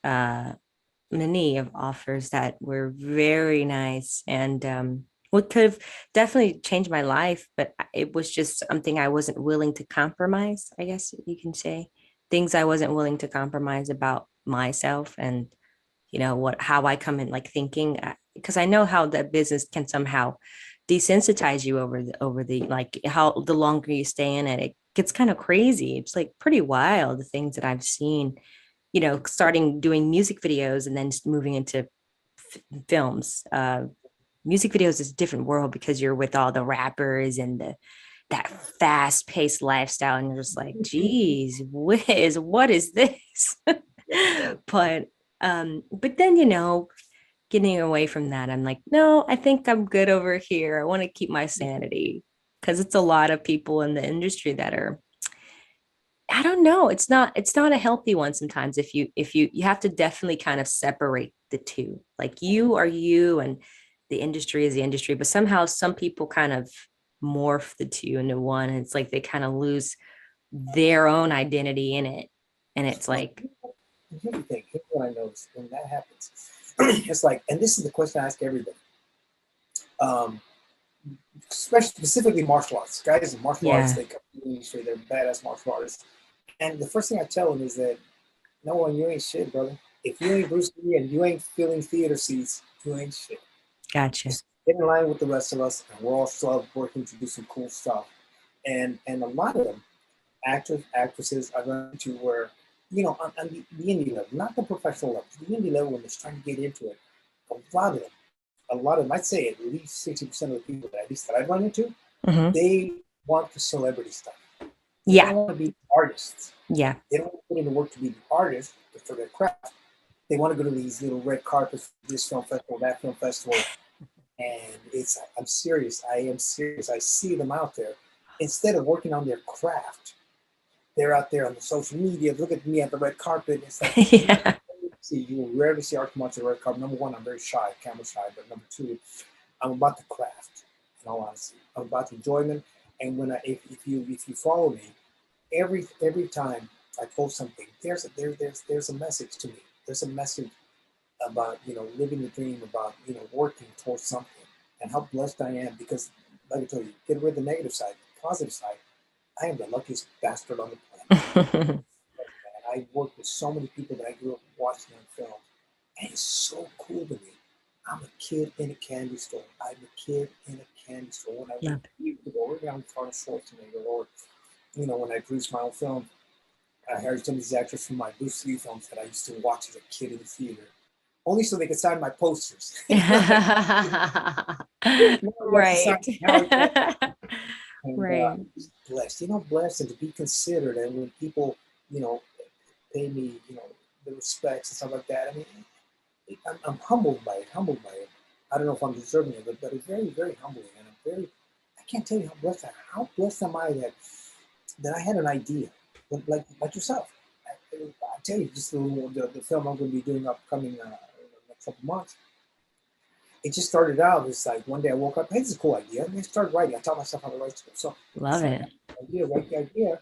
many of offers that were very nice and what could have definitely changed my life, but it was just something I wasn't willing to compromise, I guess you can say. Things I wasn't willing to compromise about myself and how I come in like thinking, because I know how that business can somehow desensitize you over the like how the longer you stay in it, it gets kind of crazy. It's like pretty wild the things that I've seen, starting doing music videos and then moving into films. Music videos is a different world because you're with all the rappers and that fast-paced lifestyle, and you're just like, geez, what is this? But then getting away from that, I'm like, no, I think I'm good over here. I want to keep my sanity because it's a lot of people in the industry that are, I don't know, it's not a healthy one sometimes. If you have to definitely kind of separate the two. Like you are you and the industry is the industry, but somehow some people kind of morph the two into one. And it's like they kind of lose their own identity in it. And it's like, Here's the thing. Here's what I noticed when that happens. It's like, and this is the question I ask everybody. Especially specifically martial arts. Guys in martial arts, they come to the industry, they're badass martial artists. And the first thing I tell them is that, no one, you ain't shit, brother. If you ain't Bruce Lee and you ain't filling theater seats, you ain't shit. gotcha. Just get in line with the rest of us, and we're all still working to do some cool stuff. And a lot of them, actors, actresses, I run into where, on the indie level, not the professional level, the indie level when they're trying to get into it, a lot of them, I'd say at least 60% of the people that at least that I've run into, they want the celebrity stuff. They don't want to be artists. Yeah. They don't want to put in the work to be the artist for their craft. They want to go to these little red carpets, this film festival, that film festival. And I'm serious. I am serious. I see them out there. Instead of working on their craft, they're out there on the social media. Look at me at the red carpet. It's like, Yeah. you will rarely see Art Camacho on the red carpet. Number one, I'm very shy, camera shy. But number two, I'm about the craft. In all honesty, I'm about the enjoyment. And when if you follow me, every time I post something, there's a message to me. there's a message about, living the dream, about, working towards something, and how blessed I am because, like I told you, get rid of the negative side, positive side. I am the luckiest bastard on the planet. And I work with so many people that I grew up watching on film. And it's so cool to me. I'm a kid in a candy store. I'm a kid in a candy store. When I Yeah. went years ago, around Arnold Schwarzenegger, or when I produced my own film, I hired some of these actors from my Bruce Lee films that I used to watch as a kid in the theater, only so they could sign my posters. Right. And Right. just blessed, blessed, and to be considered. And when people, you know, pay me, the respects and stuff like that. I mean, I'm humbled by it. Humbled by it. I don't know if I'm deserving of it, but it's very, very humbling, and I'm very. I can't tell you how blessed am I that I had an idea, like yourself. I tell you, just the film I'm going to be doing upcoming in the next couple months. It just started out as like one day I woke up, hey, this is a cool idea, and I started writing. I taught myself how to write stuff. So Love it. write the idea.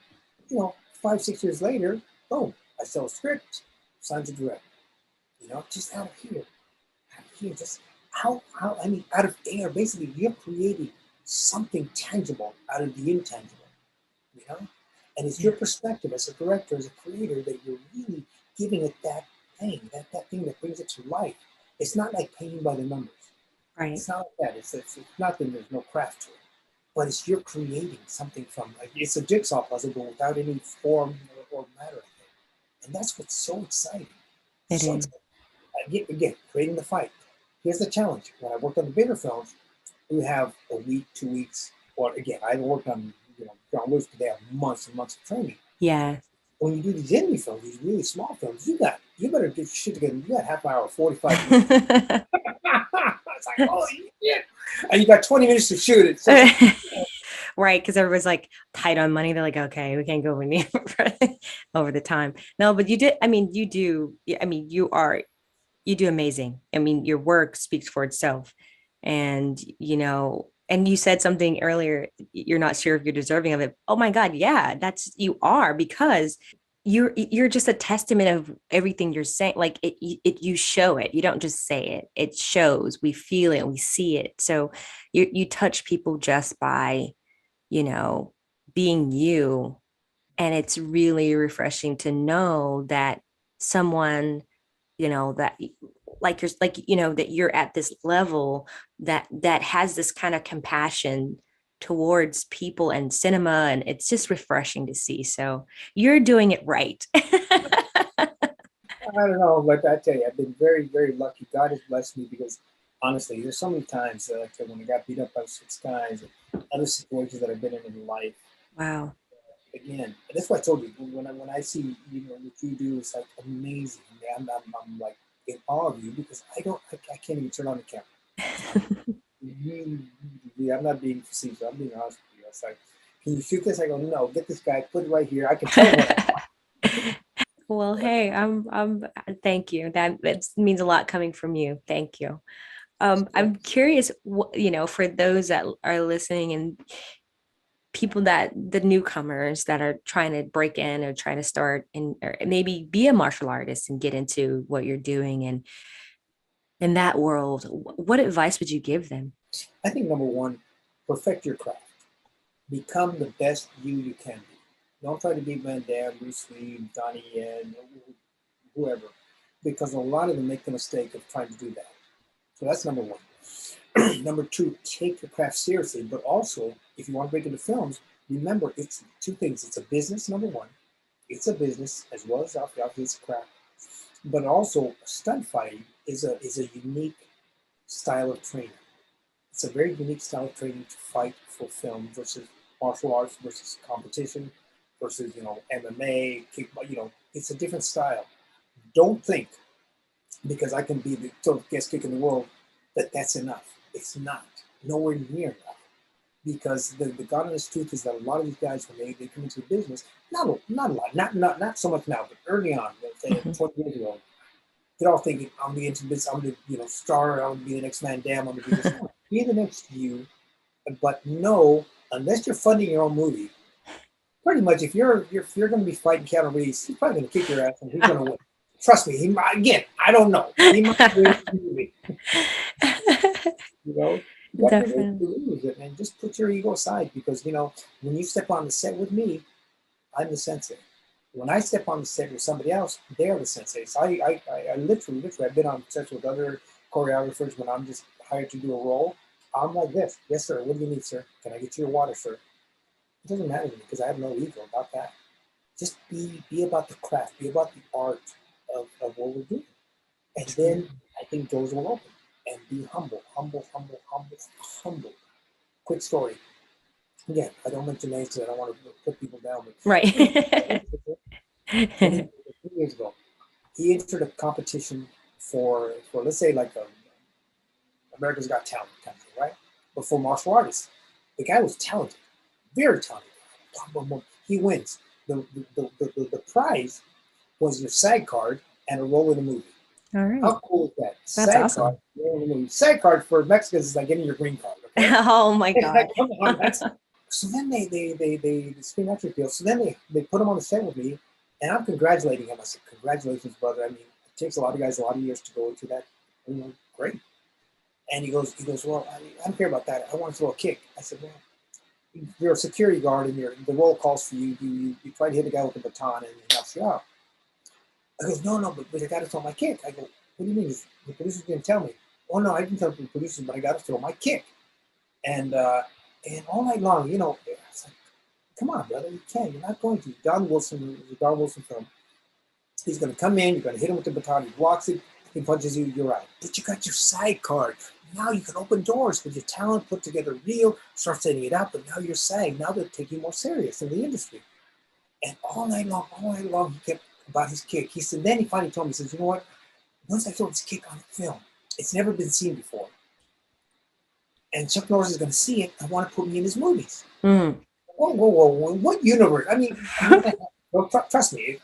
5-6 years later, boom, I sell a script, signed to direct. Just out of here, just how I mean, out of air. Basically, you're creating something tangible out of the intangible. You know, and it's your perspective as a director, as a creator, that you're really giving it that thing that brings it to life. It's not like painting by the numbers. Right. It's not like that. It's not that there's no craft to it, but it's you're creating something from, like, it's a jigsaw puzzle, but without any form or matter. And that's what's so exciting. It So is. exciting. Again, creating the fight. Here's the challenge. When I worked on the bigger films, we have a week, 2 weeks, or again, I haven't worked on John Lewis, but they have months and months of training. Yeah. When you do these indie films, these really small films, you better get your shit together. You got half an hour, 45 minutes. It's like, oh yeah, and you got 20 minutes to shoot it. So Right, because everybody's like tight on money. They're like, okay, we can't go over the time. No, but you did. I mean, you do. I mean, you do amazing. I mean, your work speaks for itself. And, and you said something earlier, you're not sure if you're deserving of it. Oh my God, yeah, you are, because you're just a testament of everything you're saying. Like you show it. You don't just say it. It shows. We feel it. We see it. So you touch people just by, you know, being you. And it's really refreshing to know that someone, that that you're at this level that has this kind of compassion towards people and cinema, and it's just refreshing to see. So you're doing it right. I don't know, but I tell you, I've been very, very lucky. God has blessed me because honestly, there's so many times that, like, when I got beat up by 6 guys and other situations that I've been in life. Wow. Again, that's why I told you when I see what you do, it's like amazing. I'm like in awe of you because I can't even turn on the camera. Really, really, I'm not being facetious. I'm being honest with you. It's like, can you shoot this? I go, no, get this guy, put it right here. I can tell him what I Well, want. hey, thank you. That means a lot coming from you. Thank you. I'm curious, for those that are listening and people, that the newcomers that are trying to break in or trying to start and or maybe be a martial artist and get into what you're doing, and in that world, what advice would you give them? I think number one, perfect your craft. Become the best you can be. Don't try to be Van Damme, Bruce Lee, Donnie Yen, whoever, because a lot of them make the mistake of trying to do that. So that's number one. Number two, take your craft seriously, but also, if you want to break into films, remember it's two things. It's a business, number one. It's a business as well as obviously it's a craft. But also, stunt fighting is a unique style of training. It's a very unique style of training to fight for film versus martial arts versus competition versus MMA, kickball. It's a different style. Don't think because I can be the toughest kick in the world that's enough. It's not. Nowhere near enough. Because the God honest truth is that a lot of these guys, when they come into the business, not a lot, not so much now, but early on, let's say 20 years ago, they're all thinking, I'm the into this, I'm the star, I'm gonna be the next man, damn, I'm gonna be this. No, be the next you, but no, unless you're funding your own movie, pretty much if you're gonna be fighting Keanu Reeves, he's probably gonna kick your ass and he's gonna win. trust me, he might, again, I don't know. He might win the movie, you know. But the way Definitely. to lose it, and just put your ego aside, because, you know, when you step on the set with me, I'm the sensei. When I step on the set with somebody else, they're the sensei. So I literally, I've been on sets with other choreographers when I'm just hired to do a role. I'm like this. Yes, sir. What do you need, sir? Can I get you your water, sir? It doesn't matter to me because I have no ego about that. Just be about the craft, be about the art of what we're doing. And then I think doors will open. And be humble, humble, humble, humble, humble. Quick story. Again, I don't mention names because I don't want to put people down. But Right. 2 years ago, he entered a competition for let's say like America's Got Talent kind of thing, right? But for martial artists, the guy was talented, very talented. He wins. The prize was your SAG card and a role in a movie. All right. How cool is that? That's SAG awesome. card, role in a movie. SAG card for Mexicans is like getting your green card. Okay. Oh my It's God. like, come on, that's so then they screen metric deal. So then they put him on the set with me, and I'm congratulating him. I said, "Congratulations, brother. I mean, it takes a lot of guys a lot of years to go into that. You know, great." And he goes, "Well, I don't care about that. I want to throw a kick." I said, "Well, you're a security guard, and the role calls for you. You try to hit a guy with a baton, and he knocks you out." I goes, "No, but I got to throw my kick." I go, "What do you mean? The producers didn't tell me." "Oh no, I didn't tell the producers, but I got to throw my kick." And and all night long, you know, it's like, come on, brother, you can't. You're not going to. Don Wilson, the Don Wilson film. He's going to come in. You're going to hit him with the baton. He blocks it. He punches you. You're out. But you got your side card. Now you can open doors with your talent put together, real. Start setting it up. But now you're SAG. Now they're taking you more serious in the industry. And all night long, he kept about his kick. He said. Then he finally told me. He says, "You know what? Once I throw this kick on film, it's never been seen before. And Chuck Norris is going to see it and want to put me in his movies." Mm. Whoa! What universe? I mean, well, trust me, it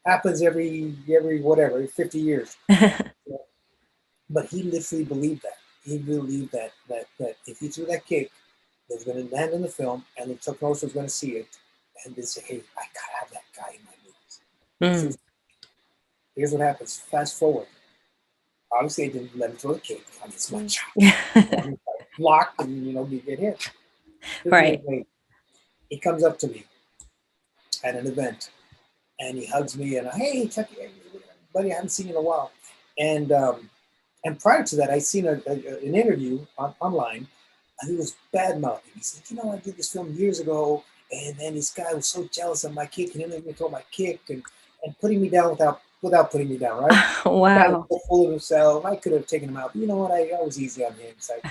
happens every whatever 50 years. But he literally believed that. He believed that if he threw that kick, it was going to land in the film, and then Chuck Norris was going to see it, and then say, "Hey, I gotta have that guy in my movies." Mm. So here's what happens. Fast forward. Obviously, I didn't let him throw the kick. I mean, it's my job. Blocked, and you get hit. Right. He comes up to me at an event, and he hugs me, and "Hey, Chuck, buddy, I haven't seen you in a while." And prior to that, I seen an interview online. And he was bad mouthing. He said, "I did this film years ago, and then this guy was so jealous of my kick, and he let me throw my kick, and putting me down without putting me down, right?" The guy was Wow. so full of himself. I could have taken him out. But you know what? I was easy on him. It's like,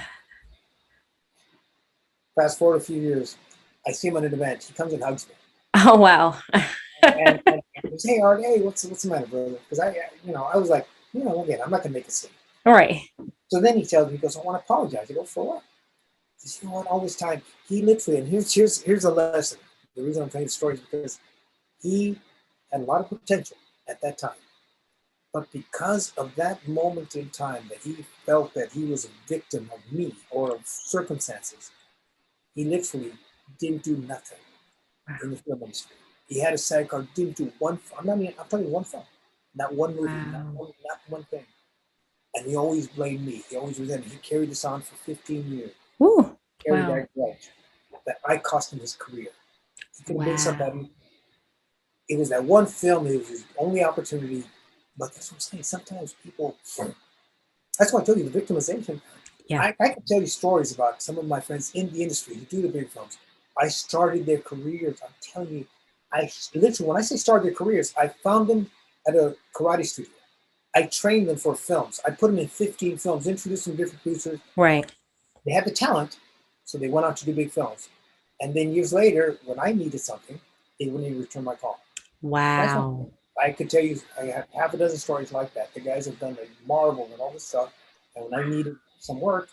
fast forward a few years, I see him at an event. He comes and hugs me. Oh wow. And he goes, "Hey, Art, hey, what's the matter, brother?" Because I was like, again, I'm not gonna make a scene. All right. So then he tells me, he goes, "I want to apologize." I go, "For what?" He says, "You know what? All this time, he literally," and here's a lesson. The reason I'm telling the story is because he had a lot of potential at that time, but because of that moment in time that he felt that he was a victim of me or of circumstances, he literally didn't do nothing in the film industry. He had a SAG card, didn't do one. I'm telling you, one film, not one movie, Wow. not one thing. And he always blamed me. He always resented. He carried this on for 15 years. Ooh. Carried Wow. that grudge that I cost him his career. He convinced Wow. somebody. It was that one film. It was his only opportunity. But that's what I'm saying. Sometimes people. That's why I told you the victimization. Yeah. I can tell you stories about some of my friends in the industry who do the big films. I started their careers. I'm telling you, I literally, when I say started their careers, I found them at a karate studio. I trained them for films. I put them in 15 films, introduced them to different producers. Right. They had the talent, so they went out to do big films. And then years later, when I needed something, they wouldn't even return my call. That's what Wow. I could tell you. I have half a dozen stories like that. The guys have done a marvel and all this stuff. And when I needed some work,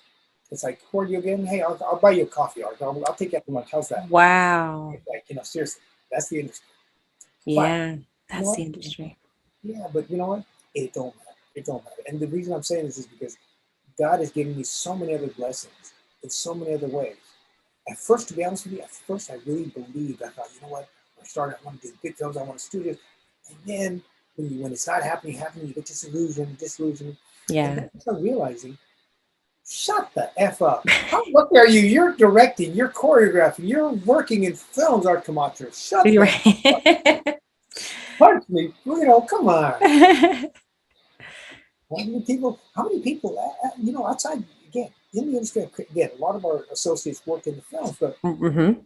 it's like, "Who are you again? Hey, I'll buy you a coffee. I'll take you out to lunch. How's that?" Wow. It's like, seriously, that's the industry. But Yeah. you know That's what? the industry. Yeah, but you know what? It don't matter. It don't matter. And the reason I'm saying this is because God has given me so many other blessings in so many other ways. At first, to be honest with you, I really believed. I thought, you know what? I want to do big films. I want to studios. And then when it's not happening, you get disillusioned. And Yeah. then you start realizing, shut the F up. How lucky are you? You're directing, you're choreographing, you're working in films, Art Camacho. Shut You're the F up. right. Punch me. Come on. How many people, outside, again, in the industry, again, a lot of our associates work in the films, but, Mm-hmm.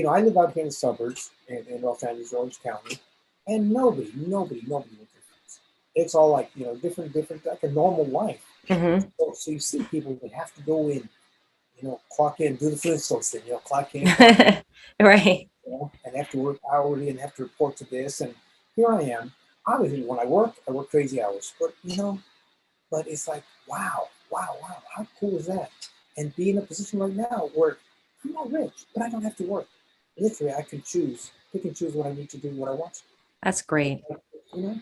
I live out here in the suburbs in Los Angeles, Orange County, and nobody works in films. It's all like, different, like a normal life. Mm-hmm. So you see people that have to go in, clock in, do the Flintstones thing, clock in, clock out, Right. and have to work hourly and have to report to this. And here I am. Obviously, when I work crazy hours, but it's like, wow, how cool is that? And be in a position right now where I'm not rich, but I don't have to work. Literally, I can pick and choose what I need to do, what I want to That's great. do. You know,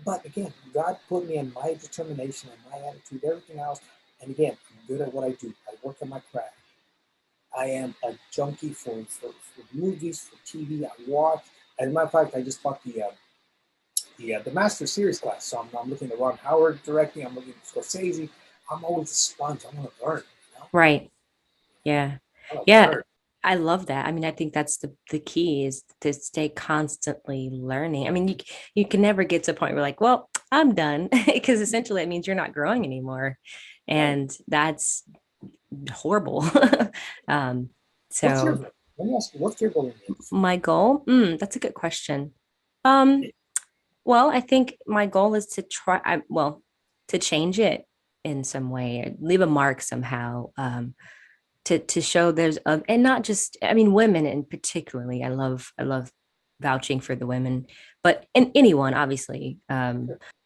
but again, God put me in my determination and my attitude, everything else. And again, I'm good at what I do. I work at my craft. I am a junkie for movies, for TV. I watch. As a matter of fact, I just taught the Master Series class. So I'm looking at Ron Howard directing. I'm looking at Scorsese. I'm always a sponge. I want to learn. Right. Yeah. I want to Yeah. learn. I love that. I mean, I think that's the key is to stay constantly learning. I mean, you can never get to a point where like, well, I'm done because essentially it means you're not growing anymore. Right. And that's horrible. um, What's your so goal? Let me ask you, what's your goal in the industry? my goal, that's a good question. Um, well, I think my goal is to to change it in some way, leave a mark somehow. To show there's and not just, I mean, women in particularly, I love vouching for the women, but and anyone obviously,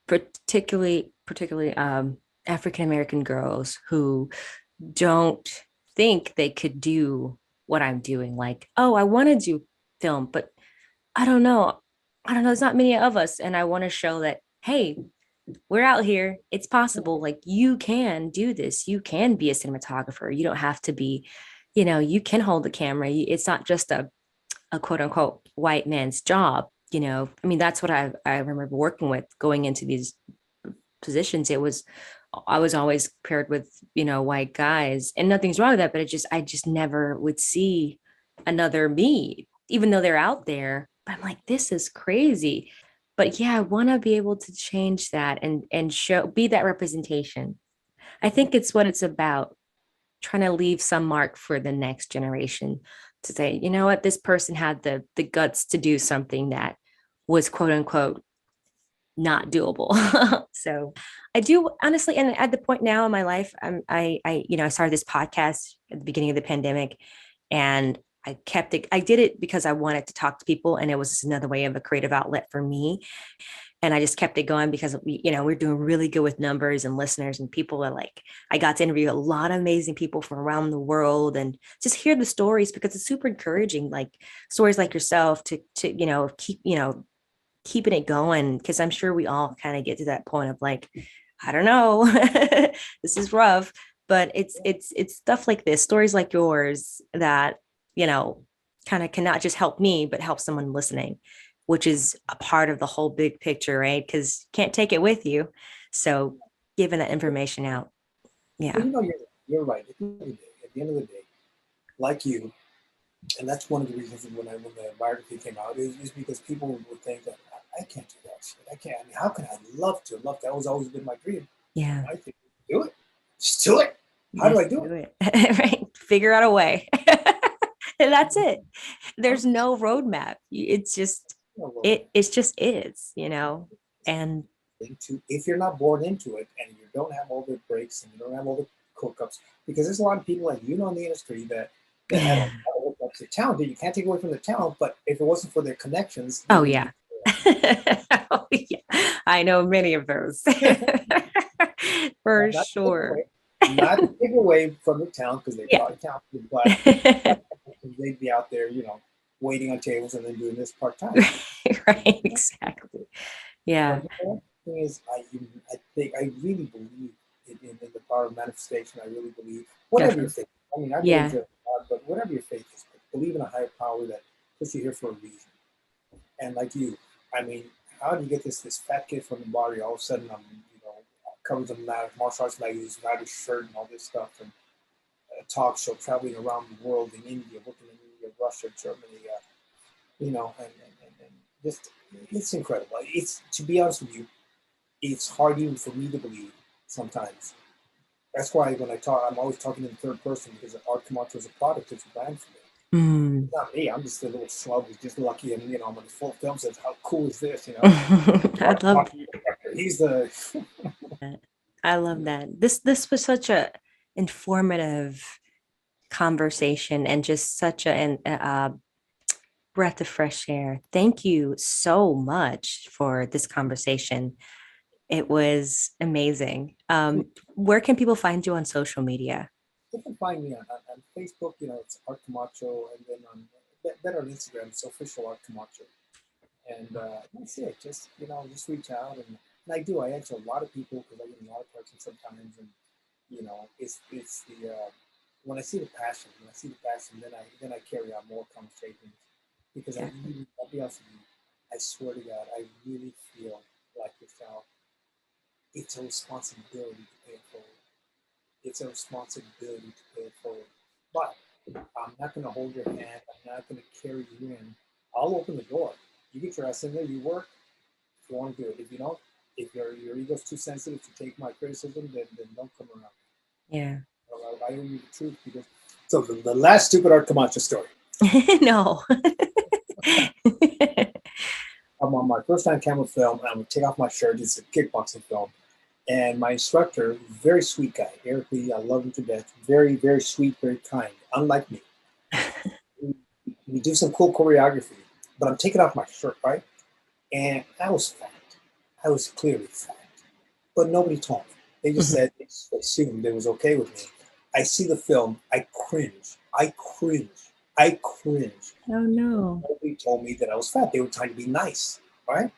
particularly African American girls who don't think they could do what I'm doing. Like, oh, I want to do film, but I don't know. I don't know. There's not many of us. And I want to show that, hey, we're out here. It's possible. Like, you can do this. You can be a cinematographer. You don't have to be, you can hold the camera. It's not just a quote unquote white man's job. I mean, that's what I remember working with going into these positions. I was always paired with, white guys, and nothing's wrong with that, but I just never would see another me, even though they're out there. But I'm like, this is crazy. But yeah, I want to be able to change that and be that representation. I think it's what it's about, trying to leave some mark for the next generation to say, you know what, this person had the guts to do something that was quote unquote not doable. So I do honestly, and at the point now in my life, I started this podcast at the beginning of the pandemic, and I kept it. I did it because I wanted to talk to people, and it was just another way of a creative outlet for me. And I just kept it going because we're doing really good with numbers and listeners, and people are like, I got to interview a lot of amazing people from around the world and just hear the stories because it's super encouraging, like stories like yourself to keep keeping it going, because I'm sure we all kind of get to that point of like, I don't know, this is rough, but it's stuff like this, stories like yours that, you know, kind of cannot just help me, but help someone listening, which is a part of the whole big picture, right? Because you can't take it with you. So giving that information out. Well, Yeah. you're right. At the end of the day, like you, and that's one of the reasons when the biography came out is because people would think that I can't do that shit. I can't. I mean, how can I love to? That was always been my dream. Yeah. I think do it. Just do it. How do I Just do do it? it. Right. Figure out a way. And that's it. There's no roadmap. It's just it's just is. And If you're not born into it and you don't have all the breaks and you don't have all the hookups, because there's a lot of people like in the industry that have a yeah. lot of hookups. They're talented. You can't take away from their talent, but if it wasn't for their connections, they Oh wouldn't yeah. be. Oh, yeah. I know many of those. For Not to take sure. away, not to take away from the talent because they're Yeah. probably talented, but they'd be out there, waiting on tables and then doing this part time. Right, exactly. Yeah. But the thing is, I think I really believe in the power of manifestation. I really believe whatever your Definitely. faith. I mean, I believe Yeah. in God, but whatever your faith is, believe in a higher power that puts you here for a reason. And like you, I mean, how do you get this fat kid from the body? All of a sudden, I'm covers of martial arts magazines, without a shirt and all this stuff, and a talk show, traveling around the world in India, working in India, Russia, Germany, and just it's incredible. It's, to be honest with you, it's hard even for me to believe sometimes. That's why when I talk, I'm always talking in the third person, because Art Camacho is a product, it's a brand for me. Mm. It's not me. I'm just a little schlub who's just lucky, and I'm in the full film says, "How cool is this?" I love He's the. that. I love that. This was such a informative conversation and just such a breath of fresh air. Thank you so much for this conversation. It was amazing. Where can people find you on social media? You can find me on Facebook. It's Art Camacho, and then better on Instagram, it's official Art Camacho. And that's it. Just reach out, and I do. I answer a lot of people because I get a lot of questions sometimes, and it's the when I see the passion, then I carry on more conversations, because I'll be honest with you, I swear to God, I really feel like yourself. It's a responsibility to pay it forward. It's a responsibility to pay it forward. But I'm not going to hold your hand. I'm not going to carry you in. I'll open the door. You get your ass in there. You work. If you want to do it. If you don't, if your ego's too sensitive to take my criticism, then don't come around. Yeah. I owe you the truth, because. So the last stupid Art Camacho story. No. I'm on my first time camera film, and I'm going to take off my shirt. It's a kickboxing film. And my instructor, very sweet guy, Eric Lee, I love him to death. Very, very sweet, very kind, unlike me. We do some cool choreography, but I'm taking off my shirt, right? And I was fat. I was clearly fat. But nobody told me. They just said they assumed it was okay with me. I see the film. I cringe. Oh, no. Nobody told me that I was fat. They were trying to be nice, right?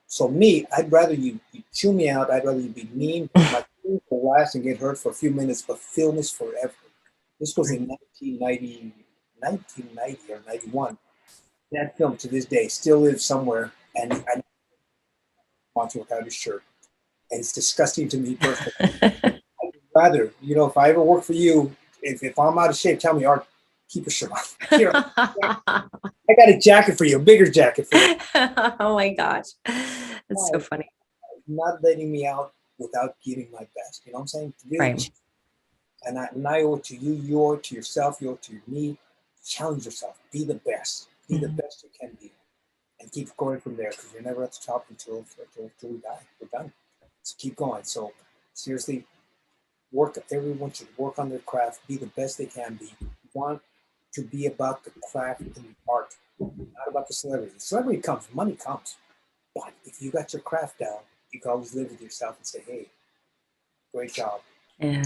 So me, I'd rather you chew me out. I'd rather you be mean, like last and get hurt for a few minutes, but film is forever. This was in 1990 or 91. That film to this day still lives somewhere, and I want to without his shirt. And it's disgusting to me personally. I'd rather, if I ever work for you, if I'm out of shape, tell me, Art, keep your shirt on. Here, I got a jacket for you, a bigger jacket for you. Oh my gosh. That's so funny. Not letting me out without giving my best. You know what I'm saying? Really, right. And I owe it to you, you owe it to yourself, you owe it to me. Challenge yourself. Be the best. Be the best you can be. And keep going from there, because you're never at the top until we die. We're done. So keep going. So seriously, everyone should work on their craft, be the best they can be. You want to be about the craft and the art, not about the celebrity. The celebrity comes, money comes. But if you got your craft down, you can always live with yourself and say, hey, great job. Yeah.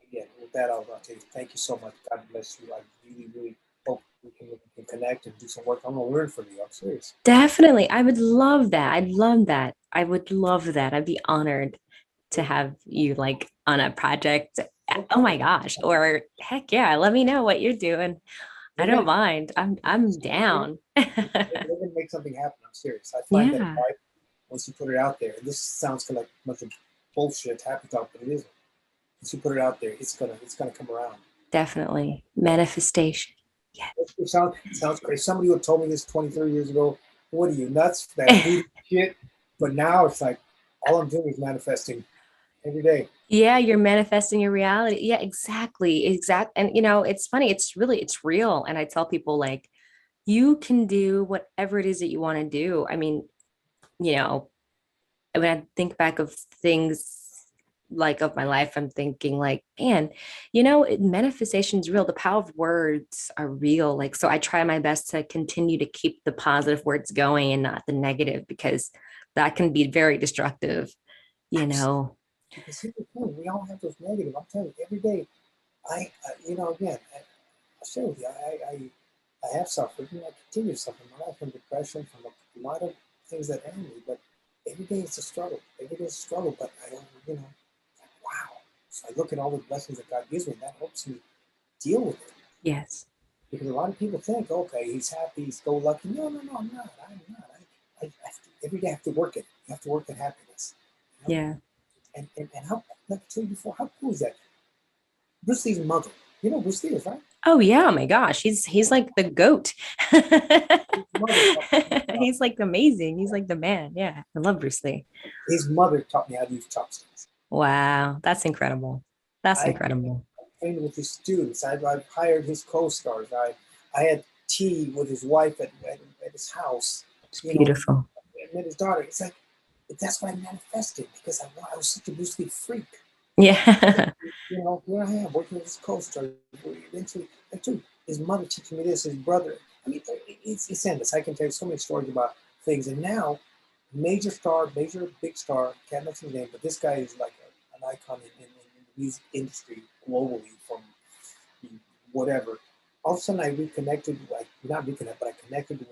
Again, with that, I'll tell you, thank you so much. God bless you. I really, really hope we can connect and do some work. I'm going to learn from you. I'm serious. Definitely. I would love that. I'd love that. I would love that. I'd be honored to have you on a project. Oh my gosh. Or heck yeah, let me know what you're doing. I don't mind. I'm down. We're going to make something happen. I'm serious. I find that once you put it out there, and this sounds like a bunch of bullshit, happy talk, but it isn't. Once you put it out there, it's gonna come around. Definitely. Manifestation. Yeah. It sounds crazy. Somebody would have told me this 20, 30 years ago. What are you, nuts? That shit. But now it's like all I'm doing is manifesting every day. Yeah, you're manifesting your reality. Yeah, exactly. And it's funny, it's real. And I tell people you can do whatever it is that you want to do. I mean, when I think back of things of my life, I'm thinking man, manifestation is real. The power of words are real. So I try my best to continue to keep the positive words going and not the negative, because that can be very destructive, Because here's the thing, we all have those negative. I'm telling you, every day, again, I share with you, I have suffered, and I continue to suffer in my life from depression, from a lot of things that ail me, but every day it's a struggle. Every day it's a struggle, but I don't, wow. So I look at all the blessings that God gives me, and that helps me deal with it. Yes. Because a lot of people think, okay, he's happy, he's go lucky. No, I'm not. every day I have to work it. You have to work at happiness. You know? Yeah. And how, like I told you before, how cool is that? Bruce Lee's mother. You know Bruce Lee is, right? Oh yeah, oh my gosh, he's like the goat. His mother taught me how to, He's like amazing. He's like the man. Yeah, I love Bruce Lee. his mother taught me how to use chopsticks. Wow, that's incredible. That's I incredible. trained with his students. I've hired his co-stars. I had tea with his wife at his house. It's You know, beautiful. and met his daughter. It's like that's what I manifested because I was such a Bruce Lee freak. Yeah. You know, here I am working with his co-star. Eventually, and too, his mother teaching me this, his brother. I mean, it's endless. I can tell you so many stories about things. And now, major star, major big star, can't mention his name, but this guy is like an icon in the music industry globally from whatever. All of a sudden, I reconnected, like not reconnected, but I connected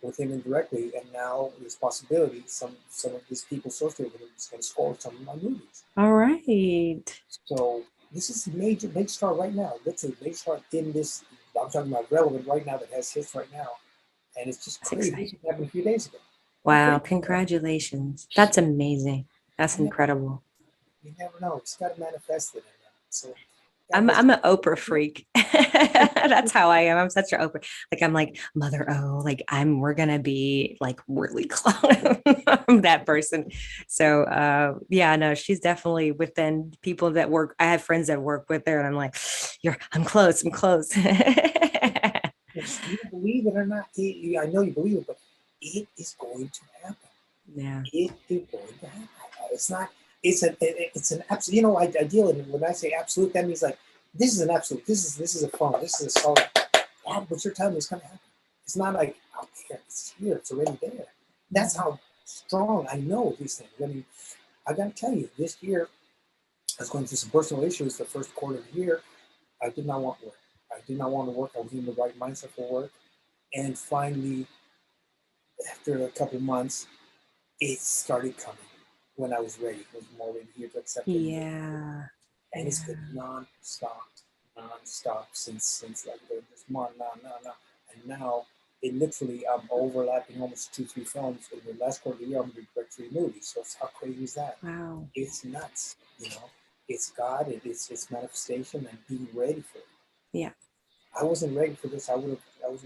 with him indirectly, and now there's possibility some of these people associated with him is going to score some of my movies. All right. So this is major star right now. Literally major star in this. I'm talking about relevant right now that has hits right now, and it's just That's crazy. This exciting. happened a few days ago. How Wow, crazy! congratulations. That's amazing. That's You never, incredible. you never know. It's got to manifest it. So God I'm bless I'm an Oprah freak. That's how I am. I'm such an Oprah. Like I'm like Mother O. Like we're gonna be like really close. I'm that person. So yeah, no, she's definitely within people that work. I have friends that work with her, and I'm like, I'm close. I'm close. you believe it or not, I know you believe it, but it is going to happen. Yeah. It is going to happen. It's not. It's an absolute. You know, I deal in when I say absolute, that means like this is an absolute. This is a phone. This is a solid. What you're telling me is going to happen. It's not like out there. It's here. It's already there. That's how strong I know these things. I mean, I got to tell you, this year I was going through some personal issues. The first quarter of the year, I did not want work. I did not want to work. I was in the right mindset for work. And finally, after a couple months, it started coming when I was ready. I was more ready here to accept it. Yeah. And it's been non-stop since like this month, no. And now it literally I'm overlapping almost 2-3 films. In the last quarter of the year, I'm going to direct 3 movies. So how crazy is that? Wow. It's nuts, you know. It's God, it's manifestation and being ready for it. Yeah. I wasn't ready for this. I wasn't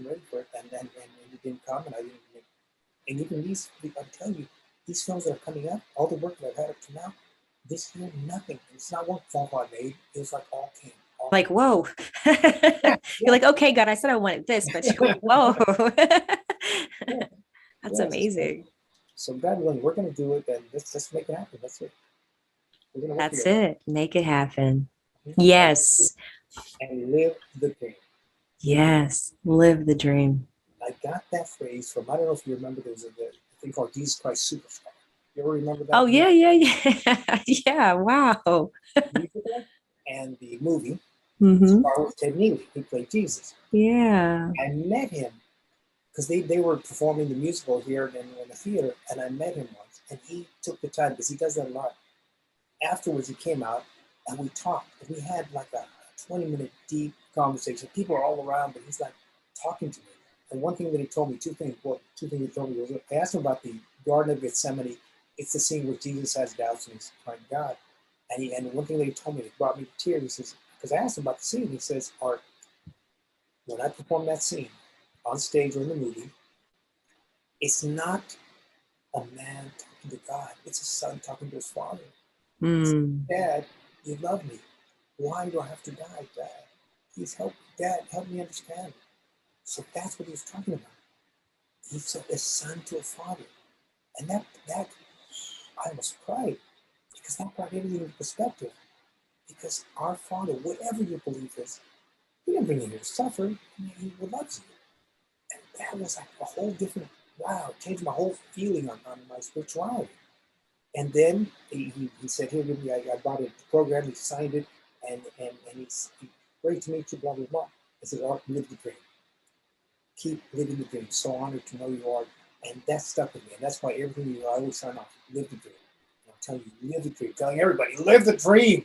ready for it, and it didn't come, and I didn't. And even these, I'm telling you, these films that are coming up, all the work that I've had up to now, this year nothing. It's not one phone call I made. It was like all came. Like, whoa. Yeah. You're like, okay, God, I said I wanted this, but whoa. Yeah. That's Yes. amazing. So God willing, we're gonna do it, and let's make it happen. That's it. We're gonna work That's together. it. Make it happen. And, Yes. and live the dream. Yes. Live the dream. I got that phrase from I don't know if you remember. There was a thing called Jesus Christ Superstar. You ever remember Oh, that? yeah, yeah, yeah. Yeah. Wow. And the movie Mm-hmm. starred with Ted Neely, who played Jesus. Yeah. I met him because they were performing the musical here in the theater, and I met him once, and he took the time because he does that a lot. Afterwards, he came out and we talked, and we had like a 20-minute deep conversation. People are all around, but he's like talking to me. And one thing that he told me, two things he told me was I asked him about the Garden of Gethsemane. It's the scene where Jesus has doubts and he's crying to God. And one thing that he told me that brought me to tears, he says, because I asked him about the scene, he says, Art, when I perform that scene on stage or in the movie, it's not a man talking to God, it's a son talking to his father. Mm. Dad, you love me. Why do I have to die, Dad? Dad, help me understand. So that's what he was talking about. He said a son to a father. And that I almost cried because that brought everything into perspective. Because our Father, whatever your belief is, He didn't bring you here to suffer. He loves you. And that was like a whole different, wow, it changed my whole feeling on my spirituality. And then he said, here, give me, I bought a program, he signed it, and he's great to meet you, blah, blah, blah. I said, Art, live the dream. Keep living the dream. So honored to know you are. And that stuck with me. And that's why everything I always sign off, live the dream. And I'm telling you, live the dream. Telling everybody, live the dream.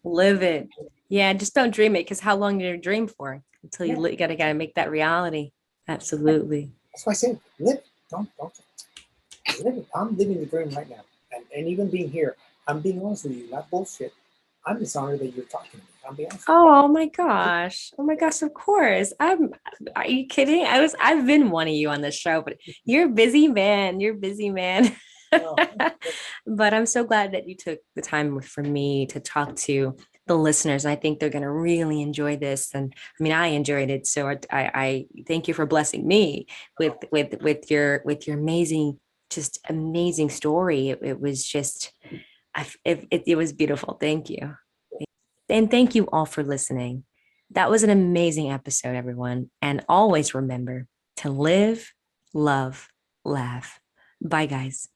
Live it. Yeah, just don't dream it because how long do you dream for until you gotta make that reality? Absolutely. That's why I say live. Don't live it. I'm living the dream right now. And even being here, I'm being honest with you, not bullshit. I'm just honored that you're talking to me. I'm being honest with Oh my gosh. Oh my gosh, of course. Are you kidding? I've been wanting you on this show, but you're a busy man. You're a busy man. you. No, But I'm so glad that you took the time for me to talk to the listeners. I think they're going to really enjoy this. And I mean, I enjoyed it. So I thank you for blessing me with your amazing, just amazing story. It was just, it was beautiful. Thank you. And thank you all for listening. That was an amazing episode, everyone. And always remember to live, love, laugh. Bye, guys.